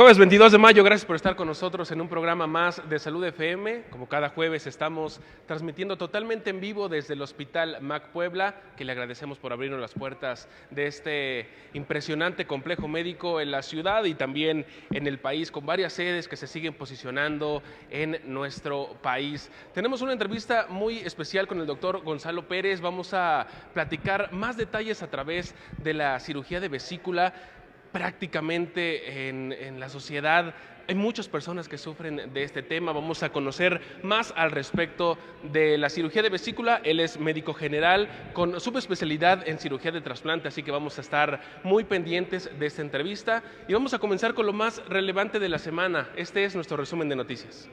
Jueves 22 de mayo, gracias por estar con nosotros en un programa más de Salud FM. Como cada jueves estamos transmitiendo totalmente en vivo desde el Hospital MAC Puebla, que le agradecemos por abrirnos las puertas de este impresionante complejo médico en la ciudad y también en el país, con varias sedes que se siguen posicionando en nuestro país. Tenemos una entrevista muy especial con el doctor Gonzalo Pérez. Vamos a platicar más detalles a través de la cirugía de vesícula. Prácticamente en la sociedad hay muchas personas que sufren de este tema. Vamos a conocer más al respecto de la cirugía de vesícula. Él es médico general con subespecialidad en cirugía de trasplante, así que vamos a estar muy pendientes de esta entrevista y vamos a comenzar con lo más relevante de la semana. Este es nuestro resumen de noticias.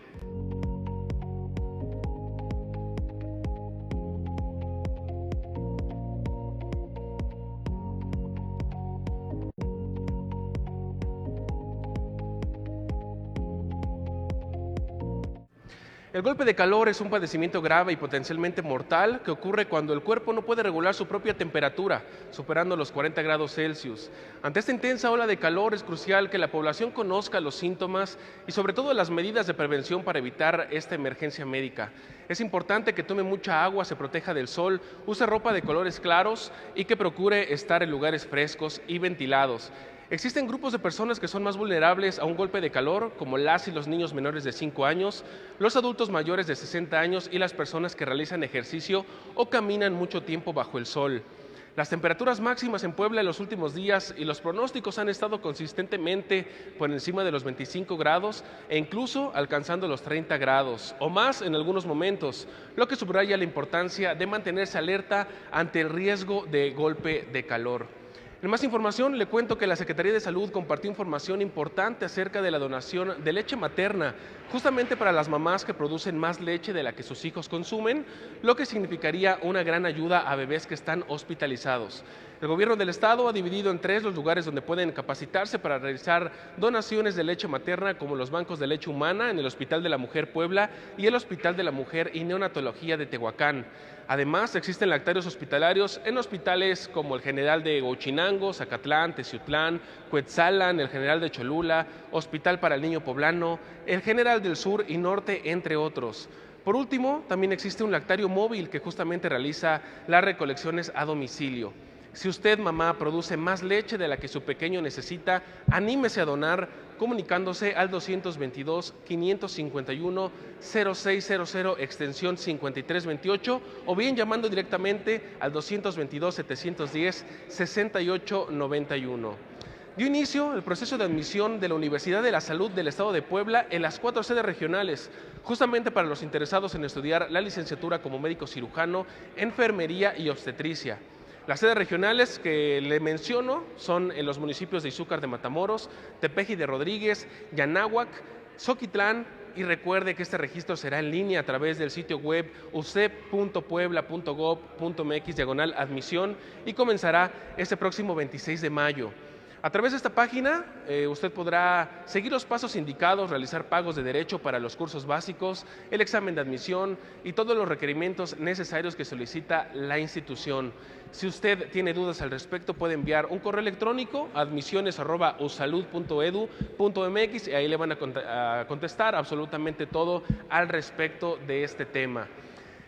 El golpe de calor es un padecimiento grave y potencialmente mortal que ocurre cuando el cuerpo no puede regular su propia temperatura, superando los 40 grados Celsius. Ante esta intensa ola de calor es crucial que la población conozca los síntomas y sobre todo las medidas de prevención para evitar esta emergencia médica. Es importante que tome mucha agua, se proteja del sol, use ropa de colores claros y que procure estar en lugares frescos y ventilados. Existen grupos de personas que son más vulnerables a un golpe de calor, como las y los niños menores de 5 años, los adultos mayores de 60 años y las personas que realizan ejercicio o caminan mucho tiempo bajo el sol. Las temperaturas máximas en Puebla en los últimos días y los pronósticos han estado consistentemente por encima de los 25 grados e incluso alcanzando los 30 grados o más en algunos momentos, lo que subraya la importancia de mantenerse alerta ante el riesgo de golpe de calor. En más información, le cuento que la Secretaría de Salud compartió información importante acerca de la donación de leche materna, justamente para las mamás que producen más leche de la que sus hijos consumen, lo que significaría una gran ayuda a bebés que están hospitalizados. El gobierno del estado ha dividido en 3 los lugares donde pueden capacitarse para realizar donaciones de leche materna, como los bancos de leche humana en el Hospital de la Mujer Puebla y el Hospital de la Mujer y Neonatología de Tehuacán. Además, existen lactarios hospitalarios en hospitales como el General de Huachinango, Zacatlán, Teciutlán, Cuetzalan, el General de Cholula, Hospital para el Niño Poblano, el General del Sur y Norte, entre otros. Por último, también existe un lactario móvil que justamente realiza las recolecciones a domicilio. Si usted, mamá, produce más leche de la que su pequeño necesita, anímese a donar comunicándose al 222-551-0600 extensión 5328 o bien llamando directamente al 222-710-6891. Dio inicio el proceso de admisión de la Universidad de la Salud del Estado de Puebla en las 4 sedes regionales, justamente para los interesados en estudiar la licenciatura como médico cirujano, enfermería y obstetricia. Las sedes regionales que le menciono son en los municipios de Izúcar de Matamoros, Tepeji de Rodríguez, Yanáhuac, Xoquitlán, y recuerde que este registro será en línea a través del sitio web usep.puebla.gov.mx/admisión y comenzará este próximo 26 de mayo. A través de esta página, usted podrá seguir los pasos indicados, realizar pagos de derecho para los cursos básicos, el examen de admisión y todos los requerimientos necesarios que solicita la institución. Si usted tiene dudas al respecto, puede enviar un correo electrónico a admisiones@usalud.edu.mx y ahí le van a contestar absolutamente todo al respecto de este tema.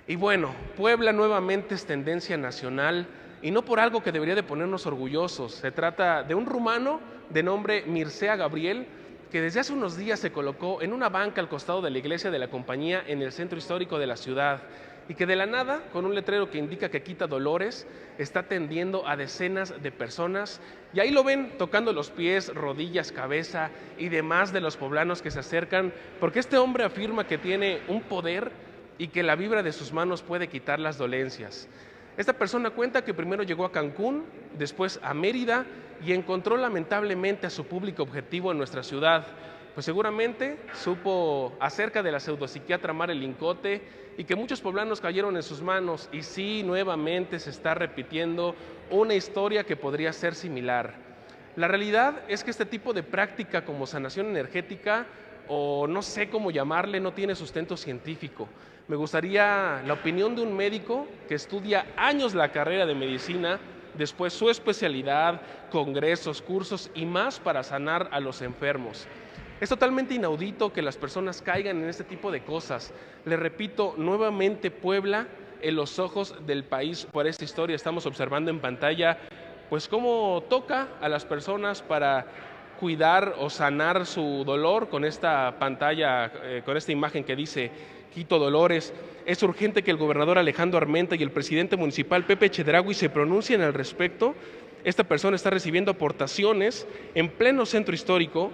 Y bueno, Puebla nuevamente es tendencia nacional. Y no por algo que debería de ponernos orgullosos. Se trata de un rumano de nombre Mircea Gabriel, que desde hace unos días se colocó en una banca al costado de la iglesia de la compañía en el centro histórico de la ciudad y que de la nada, con un letrero que indica que quita dolores, está atendiendo a decenas de personas y ahí lo ven tocando los pies, rodillas, cabeza y demás de los poblanos que se acercan, porque este hombre afirma que tiene un poder y que la vibra de sus manos puede quitar las dolencias. Esta persona cuenta que primero llegó a Cancún, después a Mérida y encontró lamentablemente a su público objetivo en nuestra ciudad, pues seguramente supo acerca de la pseudopsiquiatra Mare Lincote y que muchos poblanos cayeron en sus manos y sí, nuevamente se está repitiendo una historia que podría ser similar. La realidad es que este tipo de práctica como sanación energética, o no sé cómo llamarle, no tiene sustento científico. Me gustaría la opinión de un médico que estudia años la carrera de medicina, después su especialidad, congresos, cursos y más para sanar a los enfermos. Es totalmente inaudito que las personas caigan en este tipo de cosas. Les repito, nuevamente Puebla en los ojos del país por esta historia. Estamos observando en pantalla pues cómo toca a las personas para cuidar o sanar su dolor con esta pantalla, con esta imagen que dice Quito Dolores. Es urgente que el gobernador Alejandro Armenta y el presidente municipal Pepe Chedraui se pronuncien al respecto. Esta persona está recibiendo aportaciones en pleno centro histórico.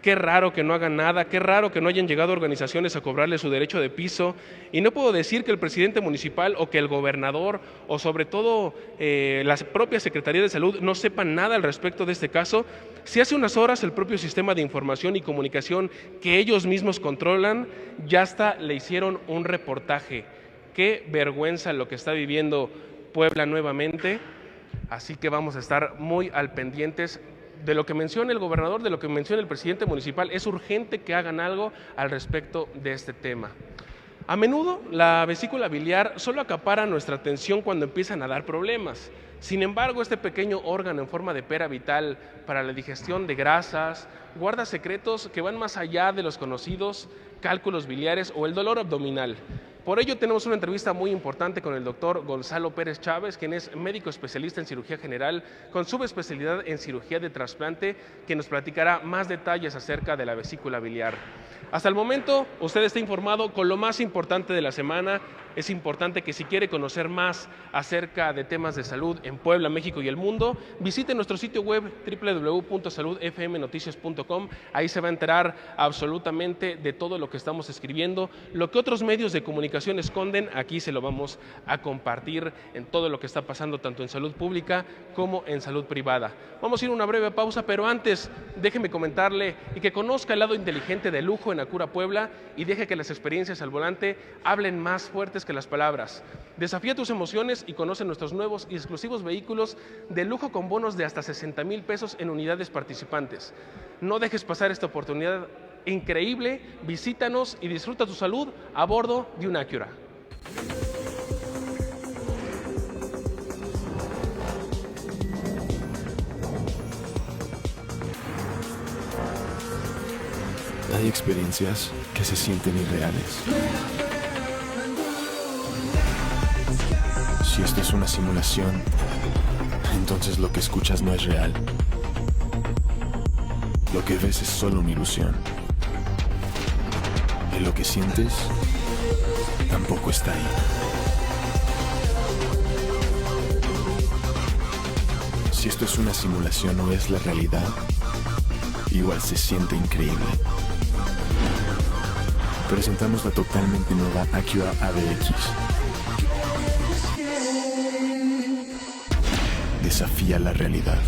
Qué raro que no hagan nada, qué raro que no hayan llegado organizaciones a cobrarle su derecho de piso. Y no puedo decir que el presidente municipal o que el gobernador o sobre todo la propia Secretaría de Salud no sepan nada al respecto de este caso. Si hace unas horas el propio sistema de información y comunicación que ellos mismos controlan, ya hasta le hicieron un reportaje. Qué vergüenza lo que está viviendo Puebla nuevamente. Así que vamos a estar muy al pendientes de lo que menciona el gobernador, de lo que menciona el presidente municipal. Es urgente que hagan algo al respecto de este tema. A menudo la vesícula biliar solo acapara nuestra atención cuando empiezan a dar problemas. Sin embargo, este pequeño órgano en forma de pera vital para la digestión de grasas guarda secretos que van más allá de los conocidos cálculos biliares o el dolor abdominal. Por ello tenemos una entrevista muy importante con el doctor Gonzalo Pérez Chávez, quien es médico especialista en cirugía general con subespecialidad en cirugía de trasplante, que nos platicará más detalles acerca de la vesícula biliar. Hasta el momento, usted está informado con lo más importante de la semana. Es importante que si quiere conocer más acerca de temas de salud en Puebla, México y el mundo, visite nuestro sitio web www.saludfmnoticias.com. Ahí se va a enterar absolutamente de todo lo que estamos escribiendo. Lo que otros medios de comunicación esconden, aquí se lo vamos a compartir en todo lo que está pasando tanto en salud pública como en salud privada. Vamos a ir a una breve pausa, pero antes déjeme comentarle y que conozca el lado inteligente de lujo en Acura Puebla y deje que las experiencias al volante hablen más fuertes que las palabras. Desafía tus emociones y conoce nuestros nuevos y exclusivos vehículos de lujo con bonos de hasta 60,000 pesos en unidades participantes. No dejes pasar esta oportunidad increíble. Visítanos y disfruta tu salud a bordo de un Acura. Hay experiencias que se sienten irreales. Si esto es una simulación, entonces lo que escuchas no es real. Lo que ves es solo una ilusión. Y lo que sientes tampoco está ahí. Si esto es una simulación o es la realidad, igual se siente increíble. Presentamos la totalmente nueva Acura ABX. Desafía la realidad.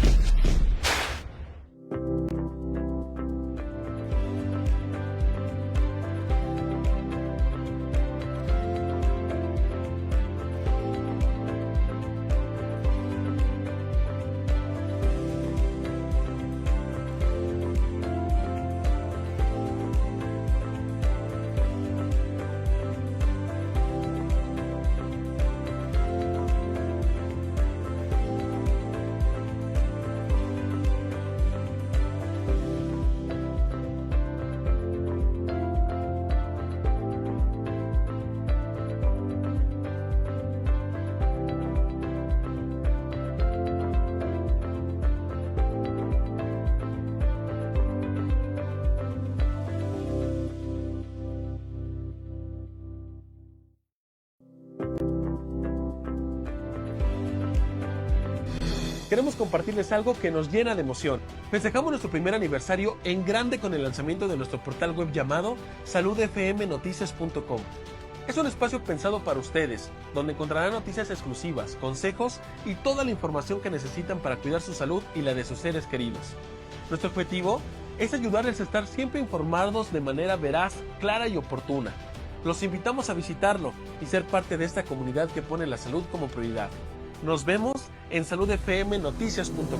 Queremos compartirles algo que nos llena de emoción. Festejamos nuestro primer aniversario en grande con el lanzamiento de nuestro portal web llamado saludfmnoticias.com. Es un espacio pensado para ustedes, donde encontrarán noticias exclusivas, consejos y toda la información que necesitan para cuidar su salud y la de sus seres queridos. Nuestro objetivo es ayudarles a estar siempre informados de manera veraz, clara y oportuna. Los invitamos a visitarlo y ser parte de esta comunidad que pone la salud como prioridad. Nos vemos en saludfmnoticias.com.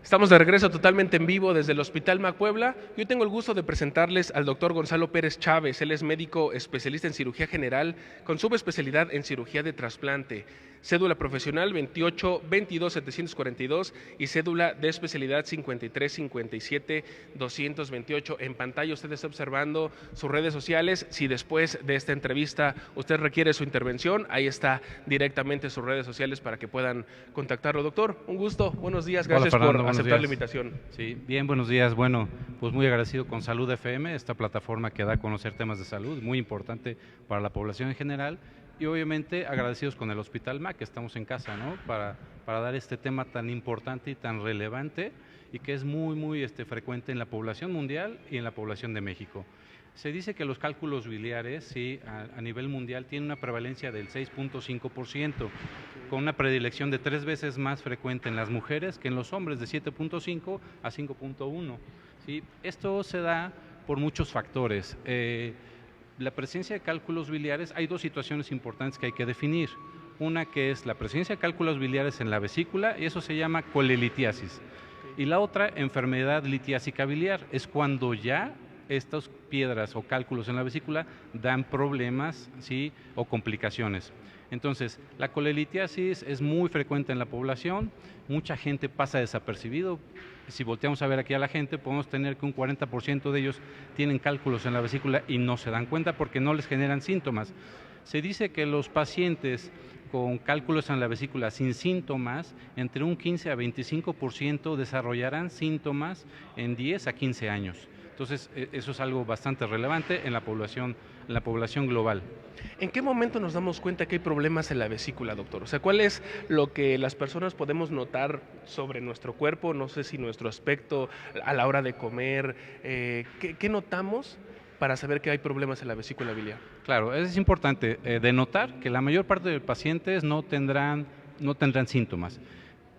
Estamos de regreso totalmente en vivo desde el Hospital Mac Puebla. Yo tengo el gusto de presentarles al doctor Gonzalo Pérez Chávez. Él es médico especialista en cirugía general con subespecialidad en cirugía de trasplante. Cédula profesional 28-22-742 y cédula de especialidad 53-57-228. En pantalla usted está observando sus redes sociales. Si después de esta entrevista usted requiere su intervención, ahí está directamente sus redes sociales para que puedan contactarlo. Doctor, un gusto, buenos días, gracias Hola, Fernando, por aceptar días. la invitación. Sí, bien, buenos días. Bueno, pues muy agradecido con Salud FM, esta plataforma que da a conocer temas de salud, muy importante para la población en general, y obviamente agradecidos con el Hospital Mac, que estamos en casa, ¿no? Para dar este tema tan importante y tan relevante y que es muy frecuente en la población mundial y en la población de México. Se dice que los cálculos biliares, sí, a nivel mundial tienen una prevalencia del 6.5%, con una predilección de 3 veces más frecuente en las mujeres que en los hombres, de 7.5 a 5.1. ¿Sí? Esto se da por muchos factores. La presencia de cálculos biliares, hay 2 situaciones importantes que hay que definir. Una que es la presencia de cálculos biliares en la vesícula, y eso se llama colelitiasis. Y la otra, enfermedad litiásica biliar, es cuando ya estas piedras o cálculos en la vesícula dan problemas, ¿sí? O complicaciones. Entonces, la colelitiasis es muy frecuente en la población, mucha gente pasa desapercibido. Si volteamos a ver aquí a la gente, podemos tener que un 40% de ellos tienen cálculos en la vesícula y no se dan cuenta porque no les generan síntomas. Se dice que los pacientes con cálculos en la vesícula sin síntomas, entre un 15 a 25% desarrollarán síntomas en 10 a 15 años. Entonces, eso es algo bastante relevante en la población global. ¿En qué momento nos damos cuenta que hay problemas en la vesícula, doctor? O sea, ¿cuál es lo que las personas podemos notar sobre nuestro cuerpo? No sé si nuestro aspecto a la hora de comer. ¿Qué notamos para saber que hay problemas en la vesícula biliar? Claro, es importante denotar que la mayor parte de los pacientes no tendrán síntomas,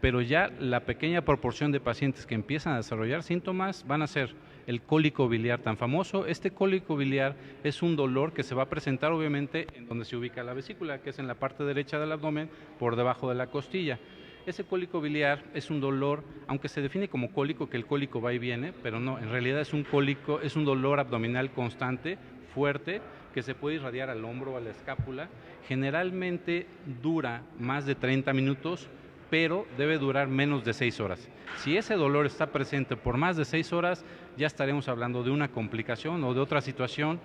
pero ya la pequeña proporción de pacientes que empiezan a desarrollar síntomas van a ser el cólico biliar tan famoso. Este cólico biliar es un dolor que se va a presentar obviamente en donde se ubica la vesícula, que es en la parte derecha del abdomen, por debajo de la costilla. Ese cólico biliar es un dolor, aunque se define como cólico, que el cólico va y viene, pero no, en realidad es un cólico, es un dolor abdominal constante, fuerte, que se puede irradiar al hombro o a la escápula. Generalmente dura más de 30 minutos, pero debe durar menos de 6 horas. Si ese dolor está presente por más de 6 horas, ya estaremos hablando de una complicación o de otra situación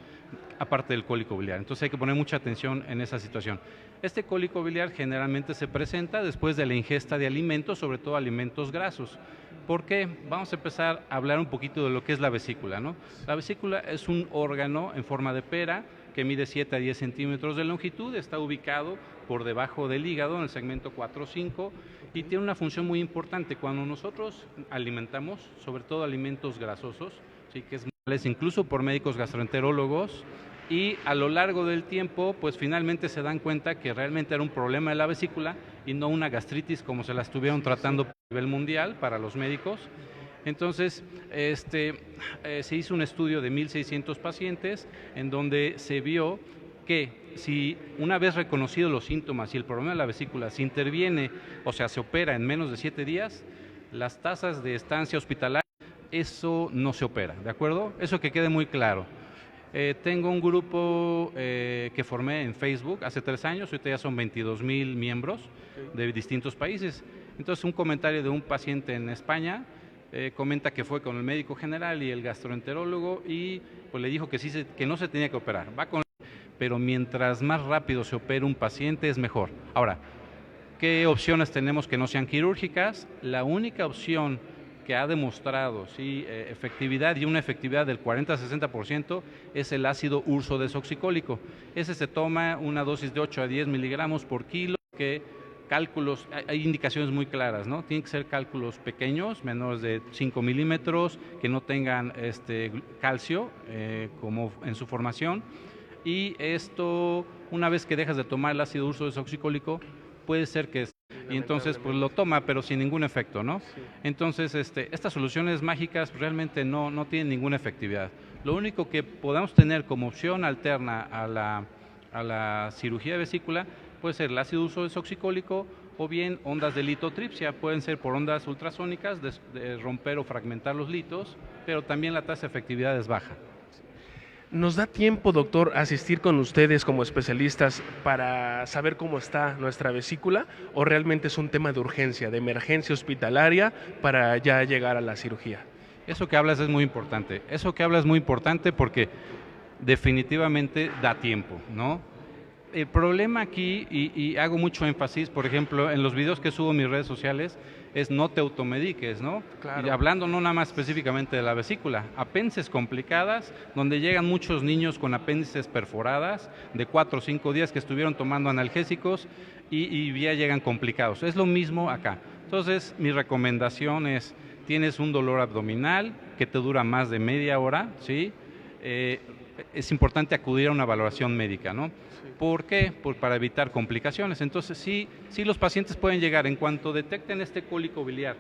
aparte del cólico biliar. Entonces hay que poner mucha atención en esa situación. Este cólico biliar generalmente se presenta después de la ingesta de alimentos, sobre todo alimentos grasos. ¿Por qué? Vamos a empezar a hablar un poquito de lo que es la vesícula, ¿no? La vesícula es un órgano en forma de pera que mide 7 a 10 centímetros de longitud, está ubicado por debajo del hígado en el segmento 4-5 y tiene una función muy importante. Cuando nosotros alimentamos, sobre todo alimentos grasosos, ¿sí? Que es incluso por médicos gastroenterólogos, y a lo largo del tiempo, pues finalmente se dan cuenta que realmente era un problema de la vesícula y no una gastritis como se la estuvieron tratando a nivel mundial para los médicos. Entonces, se hizo un estudio de 1,600 pacientes en donde se vio que si una vez reconocidos los síntomas y el problema de la vesícula se interviene, o sea, se opera en menos de 7 días, las tasas de estancia hospitalaria, eso no se opera, ¿de acuerdo? Eso que quede muy claro. Tengo un grupo que formé en Facebook hace 3 años, ahorita ya son 22,000 miembros de distintos países. Entonces, un comentario de un paciente en España comenta que fue con el médico general y el gastroenterólogo y pues le dijo que no se tenía que operar. Pero mientras más rápido se opere un paciente es mejor. Ahora, ¿qué opciones tenemos que no sean quirúrgicas? La única opción que ha demostrado efectividad y una efectividad del 40-60% es el ácido ursodesoxicólico. Ese se toma una dosis de 8 a 10 miligramos por kilo, que cálculos, hay indicaciones muy claras, ¿no? Tienen que ser cálculos pequeños, menores de 5 milímetros, que no tengan calcio como en su formación, y esto, una vez que dejas de tomar el ácido ursodesoxicólico, puede ser que y entonces pues lo toma pero sin ningún efecto, ¿no? Sí. Entonces estas soluciones mágicas realmente no tienen ninguna efectividad. Lo único que podamos tener como opción alterna a la cirugía de vesícula puede ser el ácido ursodesoxicólico o bien ondas de litotripsia, pueden ser por ondas ultrasónicas, de romper o fragmentar los litos, pero también la tasa de efectividad es baja. ¿Nos da tiempo, doctor, asistir con ustedes como especialistas para saber cómo está nuestra vesícula o realmente es un tema de urgencia, de emergencia hospitalaria para ya llegar a la cirugía? Eso que hablas es muy importante. Eso que hablas es muy importante porque definitivamente da tiempo, ¿no? El problema aquí, y hago mucho énfasis, por ejemplo, en los videos que subo en mis redes sociales, es no te automediques, ¿no? Claro. Y hablando no nada más específicamente de la vesícula, apéndices complicadas, donde llegan muchos niños con apéndices perforadas de 4 o 5 días que estuvieron tomando analgésicos y ya llegan complicados. Es lo mismo acá. Entonces, mi recomendación es, tienes un dolor abdominal que te dura más de media hora, ¿sí? Es importante acudir a una valoración médica, ¿no? ¿Por qué? Para evitar complicaciones. Entonces, sí los pacientes pueden llegar en cuanto detecten este cólico biliar,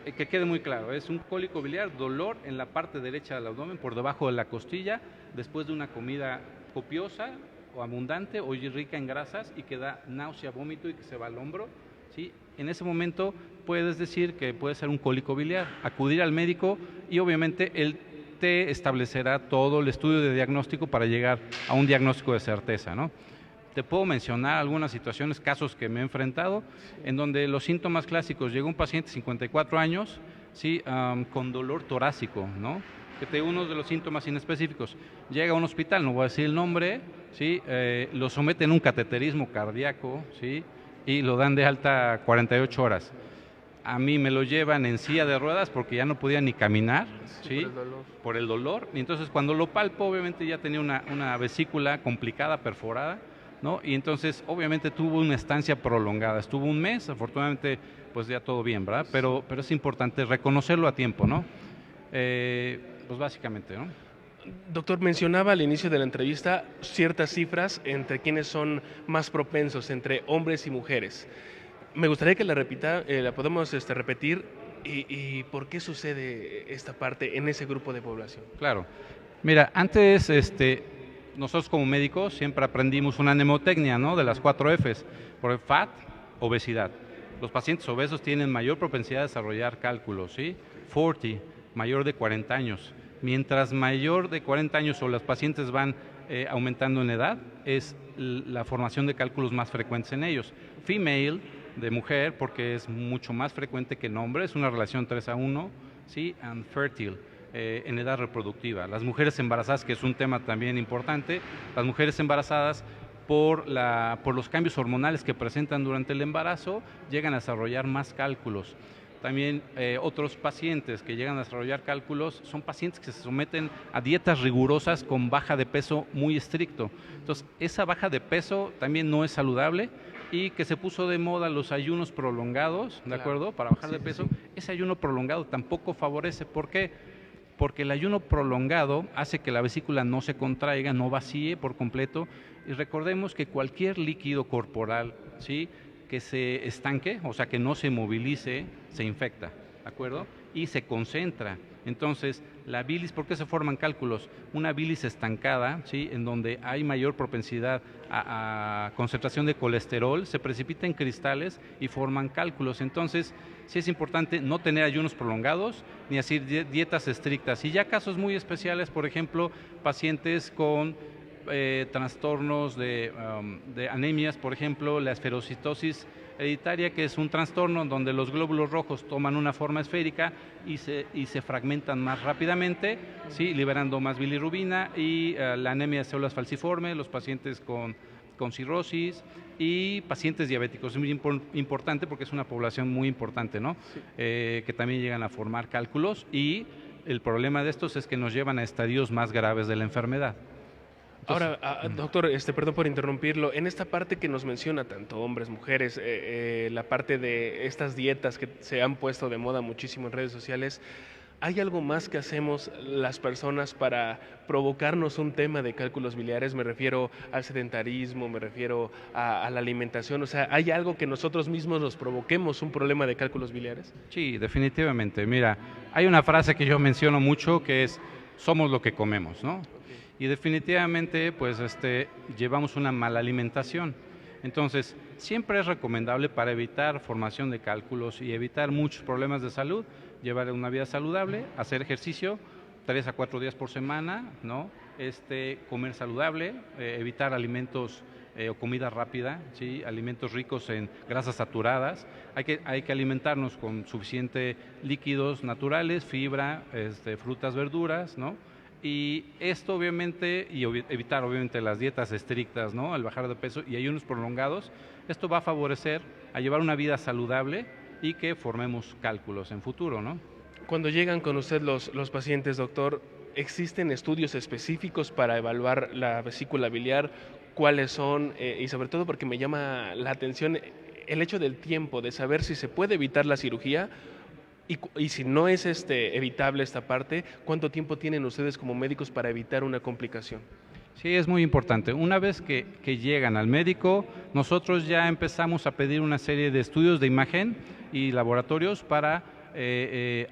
que quede muy claro, es un cólico biliar, dolor en la parte derecha del abdomen, por debajo de la costilla, después de una comida copiosa o abundante o rica en grasas y que da náusea, vómito y que se va al hombro, ¿sí? En ese momento puedes decir que puede ser un cólico biliar, acudir al médico y obviamente él te establecerá todo el estudio de diagnóstico para llegar a un diagnóstico de certeza, ¿no? Te puedo mencionar algunas situaciones, casos que me he enfrentado, en donde los síntomas clásicos, llegó un paciente de 54 años, ¿sí? Con dolor torácico, ¿no? Que te digo uno de los síntomas inespecíficos. Llega a un hospital, no voy a decir el nombre, ¿sí? Lo someten a un cateterismo cardíaco, ¿sí? Y lo dan de alta 48 horas. A mí me lo llevan en silla de ruedas porque ya no podía ni caminar, ¿sí? Por el dolor. Y entonces cuando lo palpo, obviamente ya tenía una vesícula complicada, perforada, ¿no? Y entonces obviamente tuvo una estancia prolongada, estuvo un mes, afortunadamente pues ya todo bien, ¿verdad? Pero es importante reconocerlo a tiempo, ¿no? Pues básicamente, ¿no? Doctor, mencionaba al inicio de la entrevista ciertas cifras entre quienes son más propensos, entre hombres y mujeres. Me gustaría que la repita, la podemos repetir y por qué sucede esta parte en ese grupo de población. Claro. Mira, antes nosotros como médicos siempre aprendimos una mnemotecnia, ¿no? De las 4 Fs, por FAT, obesidad. Los pacientes obesos tienen mayor propensidad a desarrollar cálculos, ¿sí? 40, mayor de 40 años. Mientras mayor de 40 años o los pacientes van aumentando en edad, es la formación de cálculos más frecuentes en ellos. Female, de mujer, porque es mucho más frecuente que en hombre, es una relación 3:1, ¿sí? And fertile, en edad reproductiva. Las mujeres embarazadas, que es un tema también importante, las mujeres embarazadas por los cambios hormonales que presentan durante el embarazo, llegan a desarrollar más cálculos. También otros pacientes que llegan a desarrollar cálculos son pacientes que se someten a dietas rigurosas con baja de peso muy estricto. Entonces, esa baja de peso también no es saludable y que se puso de moda los ayunos prolongados, ¿de acuerdo? Para bajar de peso. Ese ayuno prolongado tampoco favorece. ¿Por qué? Porque el ayuno prolongado hace que la vesícula no se contraiga, no vacíe por completo. Y recordemos que cualquier líquido corporal, ¿sí?, que se estanque, o sea, que no se movilice, se infecta, ¿de acuerdo? Y se concentra. Entonces, la bilis, ¿por qué se forman cálculos? Una bilis estancada, ¿sí?, en donde hay mayor propensidad a concentración de colesterol, se precipita en cristales y forman cálculos. Entonces, sí es importante no tener ayunos prolongados ni hacer dietas estrictas. Y ya casos muy especiales, por ejemplo, pacientes con trastornos de anemias, por ejemplo, la esferocitosis hereditaria, que es un trastorno donde los glóbulos rojos toman una forma esférica y se fragmentan más rápidamente, ¿sí?, liberando más bilirrubina, y la anemia de células falciformes, los pacientes con cirrosis y pacientes diabéticos. Es muy importante porque es una población muy importante, ¿no? Sí. Que también llegan a formar cálculos, y el problema de estos es que nos llevan a estadios más graves de la enfermedad. Entonces, ahora, doctor, perdón por interrumpirlo, en esta parte que nos menciona tanto hombres, mujeres, la parte de estas dietas que se han puesto de moda muchísimo en redes sociales, ¿hay algo más que hacemos las personas para provocarnos un tema de cálculos biliares? Me refiero al sedentarismo, me refiero a la alimentación, o sea, ¿hay algo que nosotros mismos nos provoquemos un problema de cálculos biliares? Sí, definitivamente. Mira, hay una frase que yo menciono mucho que es, somos lo que comemos, ¿no? Y definitivamente, pues, llevamos una mala alimentación. Entonces, siempre es recomendable para evitar formación de cálculos y evitar muchos problemas de salud, llevar una vida saludable, hacer ejercicio 3 a 4 días por semana, ¿no? Comer saludable, evitar alimentos o comida rápida, ¿sí? Alimentos ricos en grasas saturadas. Hay que alimentarnos con suficiente líquidos naturales, fibra, frutas, verduras, ¿no? Y esto obviamente, evitar obviamente las dietas estrictas, ¿no? Al bajar de peso y ayunos prolongados, esto va a favorecer a llevar una vida saludable y que formemos cálculos en futuro, ¿no? Cuando llegan con usted los pacientes, doctor, ¿existen estudios específicos para evaluar la vesícula biliar? ¿Cuáles son? Y sobre todo porque me llama la atención el hecho del tiempo, de saber si se puede evitar la cirugía y si no es evitable esta parte, ¿cuánto tiempo tienen ustedes como médicos para evitar una complicación? Sí, es muy importante. Una vez que llegan al médico, nosotros ya empezamos a pedir una serie de estudios de imagen y laboratorios para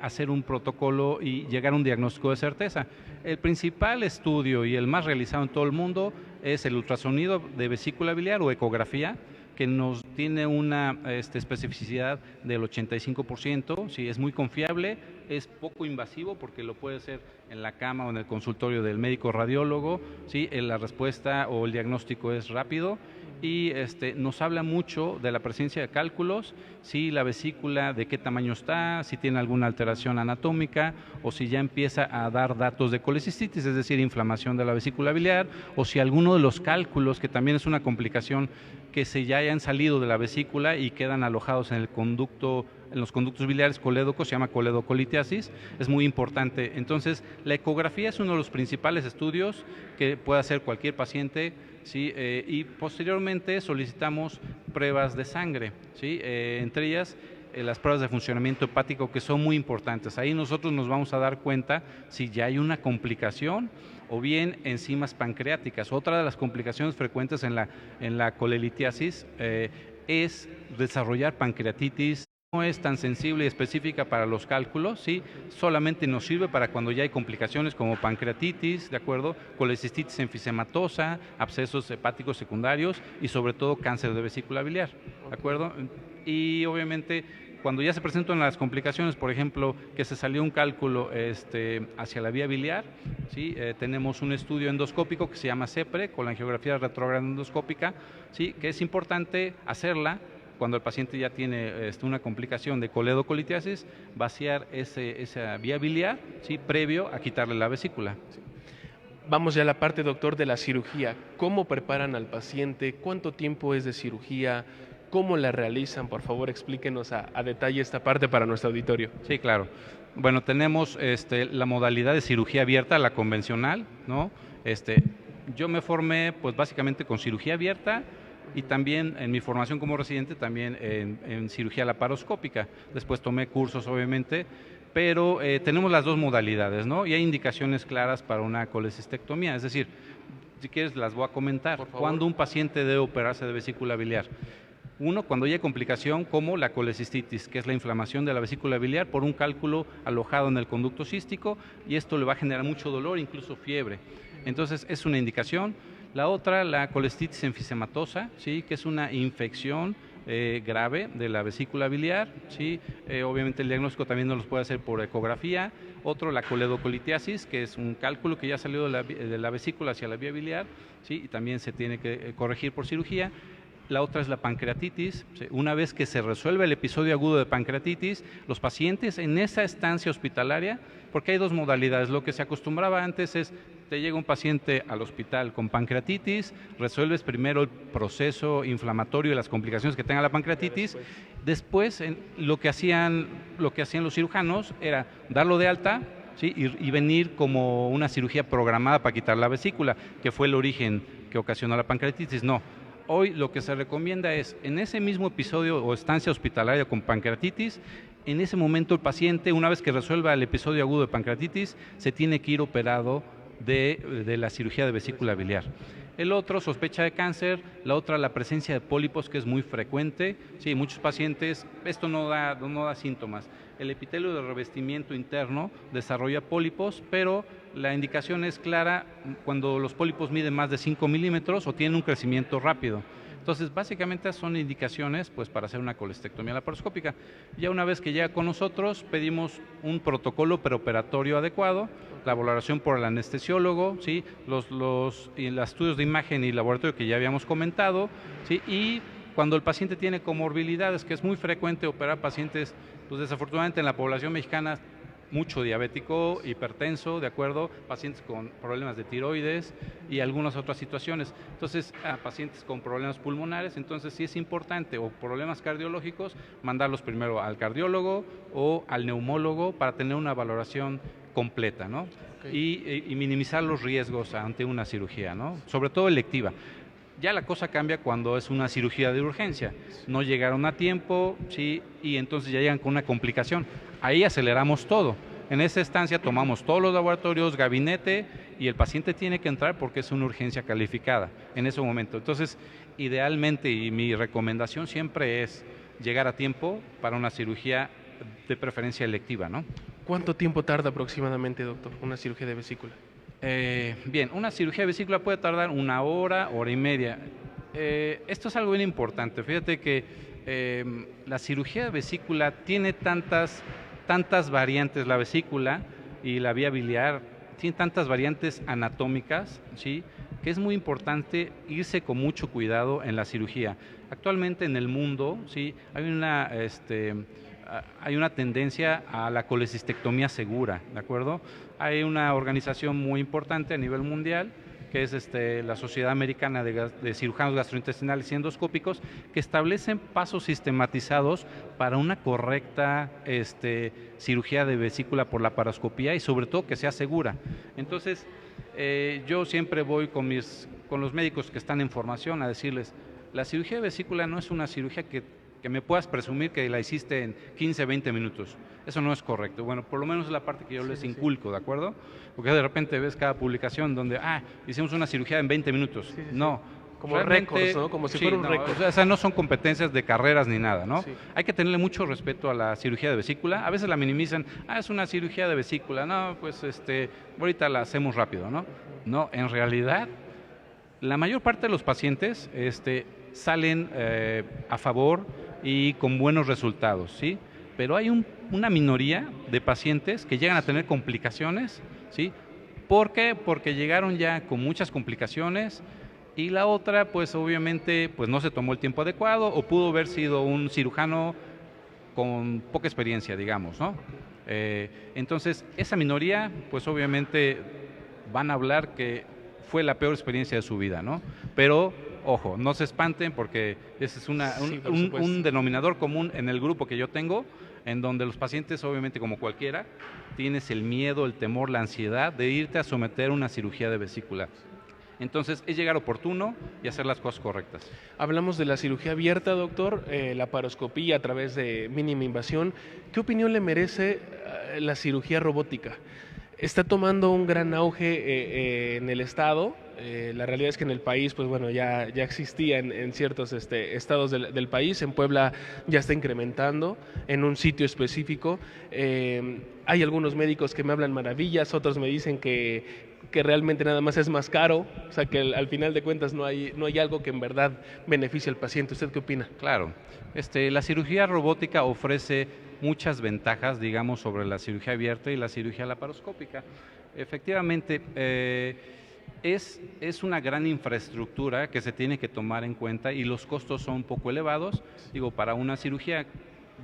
hacer un protocolo y llegar a un diagnóstico de certeza. El principal estudio y el más realizado en todo el mundo es el ultrasonido de vesícula biliar o ecografía, que nos tiene una especificidad del 85%, sí, es muy confiable, es poco invasivo porque lo puede hacer en la cama o en el consultorio del médico radiólogo, sí, la respuesta o el diagnóstico es rápido y nos habla mucho de la presencia de cálculos, si la vesícula de qué tamaño está, si tiene alguna alteración anatómica o si ya empieza a dar datos de colecistitis, es decir, inflamación de la vesícula biliar, o si alguno de los cálculos, que también es una complicación, que ya hayan salido de la vesícula y quedan alojados en los conductos biliares colédocos, se llama coledocolitiasis, es muy importante. Entonces, la ecografía es uno de los principales estudios que puede hacer cualquier paciente, ¿sí? Y posteriormente solicitamos pruebas de sangre, ¿sí? Entre ellas las pruebas de funcionamiento hepático, que son muy importantes. Ahí nosotros nos vamos a dar cuenta si ya hay una complicación o bien enzimas pancreáticas. Otra de las complicaciones frecuentes en la colelitiasis es desarrollar pancreatitis. No es tan sensible y específica para los cálculos, ¿sí? Solamente nos sirve para cuando ya hay complicaciones como pancreatitis, ¿de acuerdo? Colecistitis enfisematosa, abscesos hepáticos secundarios y sobre todo cáncer de vesícula biliar, ¿de acuerdo? Y obviamente cuando ya se presentan las complicaciones, por ejemplo, que se salió un cálculo hacia la vía biliar, ¿sí? Tenemos un estudio endoscópico que se llama CEPRE, con la angiografía retrógrada endoscópica, ¿sí? Que es importante hacerla cuando el paciente ya tiene una complicación de coledocolitiasis, vaciar esa vía biliar, ¿sí? Previo a quitarle la vesícula. Sí. Vamos ya a la parte, doctor, de la cirugía. ¿Cómo preparan al paciente? ¿Cuánto tiempo es de cirugía? ¿Cómo la realizan? Por favor, explíquenos a detalle esta parte para nuestro auditorio. Sí, claro. Bueno, tenemos la modalidad de cirugía abierta, la convencional, ¿no? Yo me formé pues básicamente con cirugía abierta y también en mi formación como residente también en cirugía laparoscópica. Después tomé cursos obviamente, pero tenemos las dos modalidades, ¿no? Y hay indicaciones claras para una colecistectomía, es decir, si quieres las voy a comentar. ¿Cuándo un paciente debe operarse de vesícula biliar? Uno, cuando haya complicación como la colecistitis, que es la inflamación de la vesícula biliar por un cálculo alojado en el conducto cístico, y esto le va a generar mucho dolor, incluso fiebre. Entonces, es una indicación. La otra, la colecistitis enfisematosa, ¿sí? Que es una infección grave de la vesícula biliar, ¿sí? Obviamente el diagnóstico también nos lo puede hacer por ecografía. Otro, la coledocolitiasis, que es un cálculo que ya salió de la vesícula hacia la vía biliar, ¿sí? Y también se tiene que corregir por cirugía. La otra es la pancreatitis. Una vez que se resuelve el episodio agudo de pancreatitis, los pacientes en esa estancia hospitalaria, porque hay dos modalidades, lo que se acostumbraba antes es, te llega un paciente al hospital con pancreatitis, resuelves primero el proceso inflamatorio y las complicaciones que tenga la pancreatitis, después lo que hacían los cirujanos era darlo de alta, ¿sí? y venir como una cirugía programada para quitar la vesícula, que fue el origen que ocasionó la pancreatitis. No. Hoy lo que se recomienda es, en ese mismo episodio o estancia hospitalaria con pancreatitis, en ese momento el paciente, una vez que resuelva el episodio agudo de pancreatitis, se tiene que ir operado de la cirugía de vesícula biliar. El otro, sospecha de cáncer. La otra, la presencia de pólipos, que es muy frecuente. Sí, muchos pacientes, esto no da síntomas. El epitelio de revestimiento interno desarrolla pólipos, pero la indicación es clara cuando los pólipos miden más de 5 milímetros o tienen un crecimiento rápido. Entonces, básicamente son indicaciones pues para hacer una colestectomía laparoscópica. Ya una vez que llega con nosotros, pedimos un protocolo preoperatorio adecuado, la valoración por el anestesiólogo, ¿sí? los estudios de imagen y laboratorio que ya habíamos comentado, ¿sí? Y cuando el paciente tiene comorbilidades, que es muy frecuente operar pacientes, pues desafortunadamente en la población mexicana, mucho diabético, hipertenso, ¿de acuerdo? Pacientes con problemas de tiroides y algunas otras situaciones. Entonces, a pacientes con problemas pulmonares, entonces sí es importante, o problemas cardiológicos, mandarlos primero al cardiólogo o al neumólogo para tener una valoración completa, ¿no? Okay. Y minimizar los riesgos ante una cirugía, ¿no? Sobre todo electiva. Ya la cosa cambia cuando es una cirugía de urgencia. No llegaron a tiempo, ¿sí? Y entonces ya llegan con una complicación. Ahí aceleramos todo. En esa estancia tomamos todos los laboratorios, gabinete, y el paciente tiene que entrar porque es una urgencia calificada en ese momento. Entonces, idealmente, y mi recomendación siempre es llegar a tiempo para una cirugía de preferencia electiva, ¿no? ¿Cuánto tiempo tarda aproximadamente, doctor, una cirugía de vesícula? Bien, una cirugía de vesícula puede tardar 1 hora, hora y media. Esto es algo bien importante. Fíjate que la cirugía de vesícula tiene tantas variantes, la vesícula y la vía biliar, tiene tantas variantes anatómicas, ¿sí? Que es muy importante irse con mucho cuidado en la cirugía. Actualmente en el mundo, ¿sí? Hay una tendencia a la colecistectomía segura, ¿de acuerdo? Hay una organización muy importante a nivel mundial, que es la Sociedad Americana de Cirujanos Gastrointestinales y Endoscópicos, que establecen pasos sistematizados para una correcta cirugía de vesícula por laparoscopía y sobre todo que sea segura. Entonces, yo siempre voy con los médicos que están en formación a decirles, la cirugía de vesícula no es una cirugía que me puedas presumir que la hiciste en 15, 20 minutos. Eso no es correcto. Bueno, por lo menos es la parte que yo les inculco, ¿de acuerdo? Porque de repente ves cada publicación donde, hicimos una cirugía en 20 minutos. No. Como récords, ¿no? Como si fuera un récord. O sea, no son competencias de carreras ni nada, ¿no? Sí. Hay que tenerle mucho respeto a la cirugía de vesícula. A veces la minimizan, es una cirugía de vesícula. No, pues ahorita la hacemos rápido, ¿no? No, en realidad, la mayor parte de los pacientes salen a favor y con buenos resultados, ¿sí? Pero hay una minoría de pacientes que llegan a tener complicaciones, ¿sí? ¿Por qué? Porque llegaron ya con muchas complicaciones y la otra, pues obviamente, pues no se tomó el tiempo adecuado o pudo haber sido un cirujano con poca experiencia, digamos, ¿no? Entonces, esa minoría, pues obviamente van a hablar que fue la peor experiencia de su vida, ¿no? Pero ojo, no se espanten porque ese es un denominador común en el grupo que yo tengo, en donde los pacientes, obviamente como cualquiera, tienes el miedo, el temor, la ansiedad de irte a someter a una cirugía de vesícula. Entonces, es llegar oportuno y hacer las cosas correctas. Hablamos de la cirugía abierta, doctor, laparoscopía a través de mínima invasión. ¿Qué opinión le merece la cirugía robótica? Está tomando un gran auge en el estado. La realidad es que en el país, pues bueno, ya existía en ciertos estados del país. En Puebla ya está incrementando en un sitio específico. Hay algunos médicos que me hablan maravillas, otros me dicen que realmente nada más es más caro, o sea que al final de cuentas no hay algo que en verdad beneficie al paciente. ¿Usted qué opina? Claro, la cirugía robótica ofrece muchas ventajas, digamos, sobre la cirugía abierta y la cirugía laparoscópica. Efectivamente, es una gran infraestructura que se tiene que tomar en cuenta y los costos son un poco elevados. Digo, para una cirugía,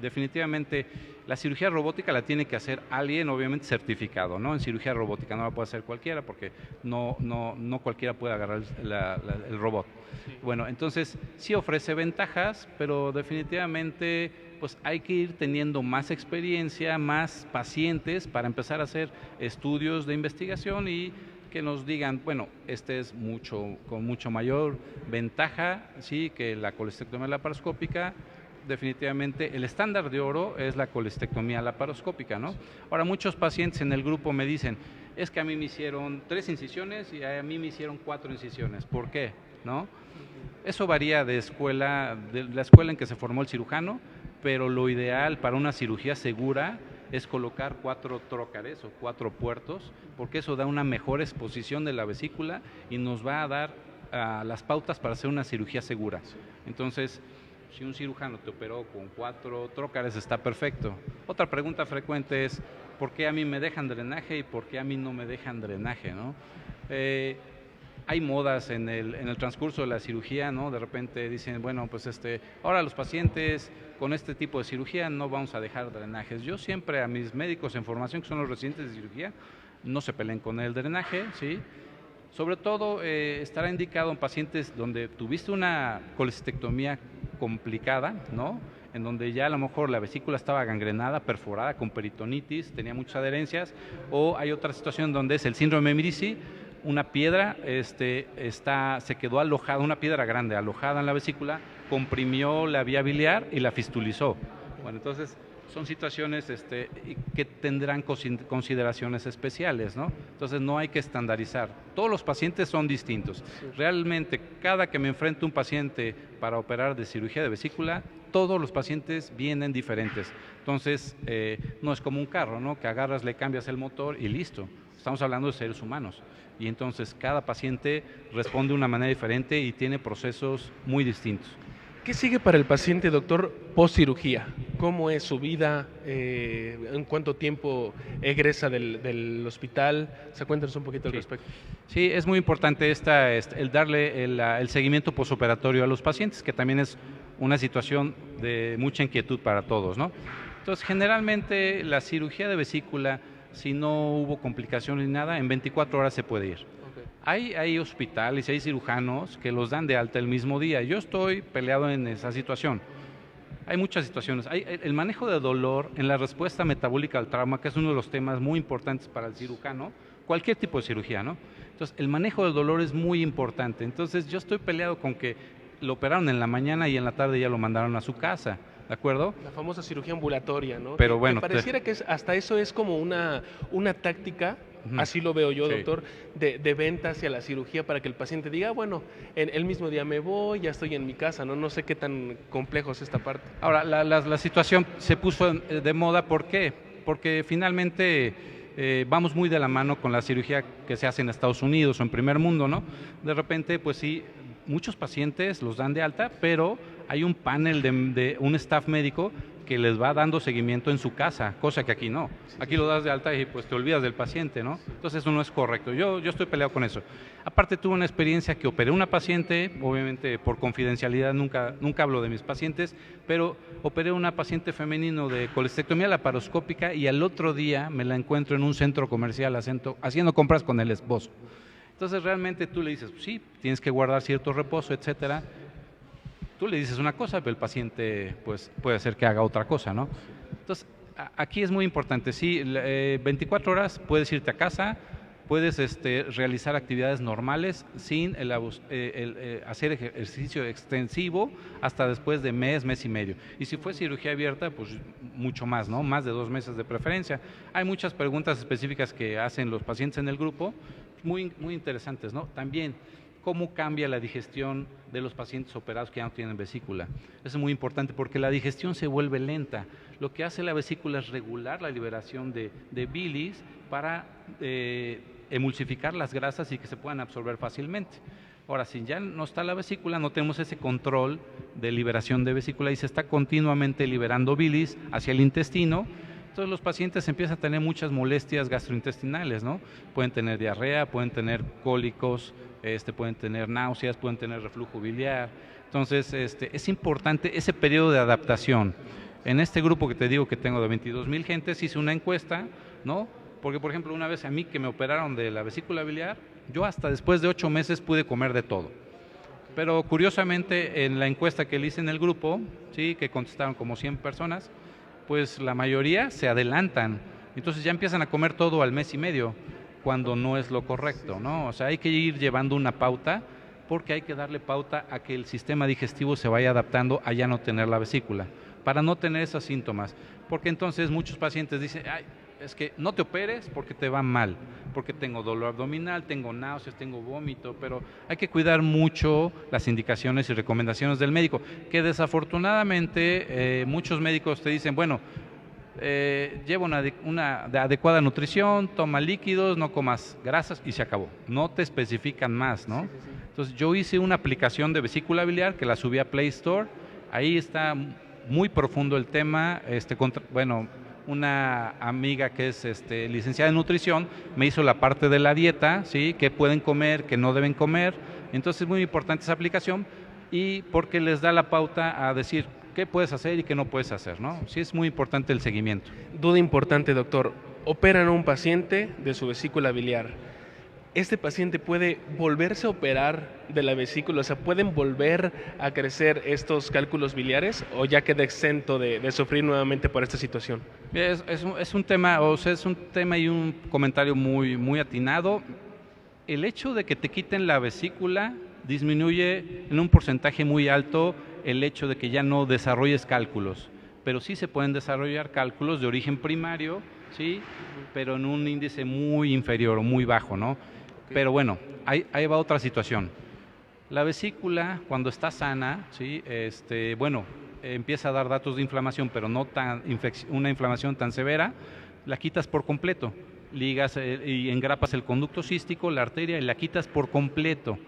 definitivamente, la cirugía robótica la tiene que hacer alguien, obviamente, certificado, ¿no? En cirugía robótica no la puede hacer cualquiera porque no cualquiera puede agarrar el robot. Sí. Bueno, entonces, sí ofrece ventajas, pero definitivamente pues hay que ir teniendo más experiencia, más pacientes para empezar a hacer estudios de investigación y que nos digan, bueno, es con mucho mayor ventaja, sí, que la colestectomía laparoscópica. Definitivamente el estándar de oro es la colestectomía laparoscópica, ¿no? Ahora, muchos pacientes en el grupo me dicen, es que a mí me hicieron 3 incisiones y a mí me hicieron 4 incisiones. ¿Por qué? ¿No? Eso varía de la escuela en que se formó el cirujano, pero lo ideal para una cirugía segura es colocar 4 trócares o 4 puertos, porque eso da una mejor exposición de la vesícula y nos va a dar las pautas para hacer una cirugía segura. Entonces, si un cirujano te operó con 4 trócares, está perfecto. Otra pregunta frecuente es, ¿por qué a mí me dejan drenaje y por qué a mí no me dejan drenaje, ¿no? Hay modas en el transcurso de la cirugía, ¿no? De repente dicen, bueno, pues ahora los pacientes con este tipo de cirugía no vamos a dejar drenajes. Yo siempre a mis médicos en formación, que son los residentes de cirugía, no se peleen con el drenaje, ¿sí? Sobre todo estará indicado en pacientes donde tuviste una colecistectomía complicada, ¿no? En donde ya a lo mejor la vesícula estaba gangrenada, perforada, con peritonitis, tenía muchas adherencias, o hay otra situación donde es el síndrome de Mirici, una piedra se quedó alojada, una piedra grande alojada en la vesícula, comprimió la vía biliar y la fistulizó. Bueno, entonces son situaciones que tendrán consideraciones especiales, ¿no? Entonces no hay que estandarizar. Todos los pacientes son distintos. Realmente, cada que me enfrento a un paciente para operar de cirugía de vesícula, todos los pacientes vienen diferentes. Entonces, no es como un carro, ¿no? Que agarras, le cambias el motor y listo. Estamos hablando de seres humanos. Y entonces cada paciente responde de una manera diferente y tiene procesos muy distintos. ¿Qué sigue para el paciente, doctor, post cirugía? ¿Cómo es su vida? ¿En cuánto tiempo egresa del hospital? Cuéntanos un poquito al respecto. Sí, es muy importante el darle el seguimiento posoperatorio a los pacientes, que también es una situación de mucha inquietud para todos, ¿no? Entonces, generalmente la cirugía de vesícula, si no hubo complicaciones ni nada, en 24 horas se puede ir. Hay hospitales y hay cirujanos que los dan de alta el mismo día. Yo estoy peleado en esa situación. Hay muchas situaciones. Hay el manejo de dolor en la respuesta metabólica al trauma, que es uno de los temas muy importantes para el cirujano, cualquier tipo de cirugía, ¿no? Entonces, el manejo del dolor es muy importante. Entonces, yo estoy peleado con que lo operaron en la mañana y en la tarde ya lo mandaron a su casa. ¿De acuerdo? La famosa cirugía ambulatoria, ¿no? Pero bueno, me pareciera que hasta eso es como una táctica, así lo veo yo, doctor, de venta hacia la cirugía para que el paciente diga, bueno, el mismo día me voy, ya estoy en mi casa, ¿no? No sé qué tan complejo es esta parte. Ahora, la situación se puso de moda, ¿por qué? Porque finalmente vamos muy de la mano con la cirugía que se hace en Estados Unidos o en primer mundo, ¿no? De repente, pues sí, muchos pacientes los dan de alta, pero hay un panel de un staff médico que les va dando seguimiento en su casa, cosa que aquí no. Aquí lo das de alta y pues te olvidas del paciente, ¿no? Entonces eso no es correcto. Yo estoy peleado con eso. Aparte tuve una experiencia que operé una paciente, obviamente por confidencialidad nunca hablo de mis pacientes, pero operé una paciente femenino de colestectomía laparoscópica y al otro día me la encuentro en un centro comercial haciendo compras con el esposo. Entonces realmente tú le dices, sí, tienes que guardar cierto reposo, etcétera. Tú le dices una cosa, pero el paciente pues puede ser que haga otra cosa, ¿no? Entonces, aquí es muy importante, sí, 24 horas puedes irte a casa, puedes realizar actividades normales sin hacer ejercicio extensivo hasta después de mes y medio. Y si fue cirugía abierta, pues mucho más, ¿no? Más de 2 meses de preferencia. Hay muchas preguntas específicas que hacen los pacientes en el grupo, muy interesantes, ¿no? También, ¿cómo cambia la digestión de los pacientes operados que ya no tienen vesícula? Eso es muy importante porque la digestión se vuelve lenta. Lo que hace la vesícula es regular la liberación de bilis para emulsificar las grasas y que se puedan absorber fácilmente. Ahora, si ya no está la vesícula, no tenemos ese control de liberación de vesícula y se está continuamente liberando bilis hacia el intestino. Entonces los pacientes empiezan a tener muchas molestias gastrointestinales, ¿no? Pueden tener diarrea, pueden tener cólicos, pueden tener náuseas, pueden tener reflujo biliar. Entonces, es importante ese periodo de adaptación. En este grupo que te digo que tengo de 22,000 gentes, hice una encuesta, ¿no? Porque, por ejemplo, una vez a mí que me operaron de la vesícula biliar, yo hasta después de 8 meses pude comer de todo. Pero curiosamente, en la encuesta que le hice en el grupo, sí, que contestaron como 100 personas, pues la mayoría se adelantan. Entonces ya empiezan a comer todo al mes y medio, cuando no es lo correcto, ¿no? O sea, hay que ir llevando una pauta porque hay que darle pauta a que el sistema digestivo se vaya adaptando a ya no tener la vesícula, para no tener esos síntomas. Porque entonces muchos pacientes dicen, ay, es que no te operes porque te va mal, porque tengo dolor abdominal, tengo náuseas, tengo vómito, pero hay que cuidar mucho las indicaciones y recomendaciones del médico, que desafortunadamente muchos médicos te dicen, bueno, lleva una adecuada nutrición, toma líquidos, no comas grasas y se acabó. No te especifican más, ¿no? Entonces yo hice una aplicación de vesícula biliar que la subí a Play Store. Ahí está muy profundo el tema. Una amiga que es licenciada en nutrición me hizo la parte de la dieta, ¿sí? Qué pueden comer, qué no deben comer. Entonces es muy importante esa aplicación y porque les da la pauta a decir qué puedes hacer y qué no puedes hacer, ¿no? Sí es muy importante el seguimiento. Duda importante, doctor. Operan a un paciente de su vesícula biliar. ¿Este paciente puede volverse a operar de la vesícula? O sea, ¿pueden volver a crecer estos cálculos biliares o ya queda exento de sufrir nuevamente por esta situación? Es un tema, es un tema y un comentario muy atinado. El hecho de que te quiten la vesícula disminuye en un porcentaje muy alto el hecho de que ya no desarrolles cálculos, pero sí se pueden desarrollar cálculos de origen primario, sí, pero en un índice muy inferior o muy bajo, ¿no? Pero bueno, ahí va otra situación. La vesícula, cuando está sana, ¿sí? Empieza a dar datos de inflamación, pero no una inflamación tan severa, la quitas por completo. Ligas y engrapas el conducto cístico, la arteria, y la quitas por completo.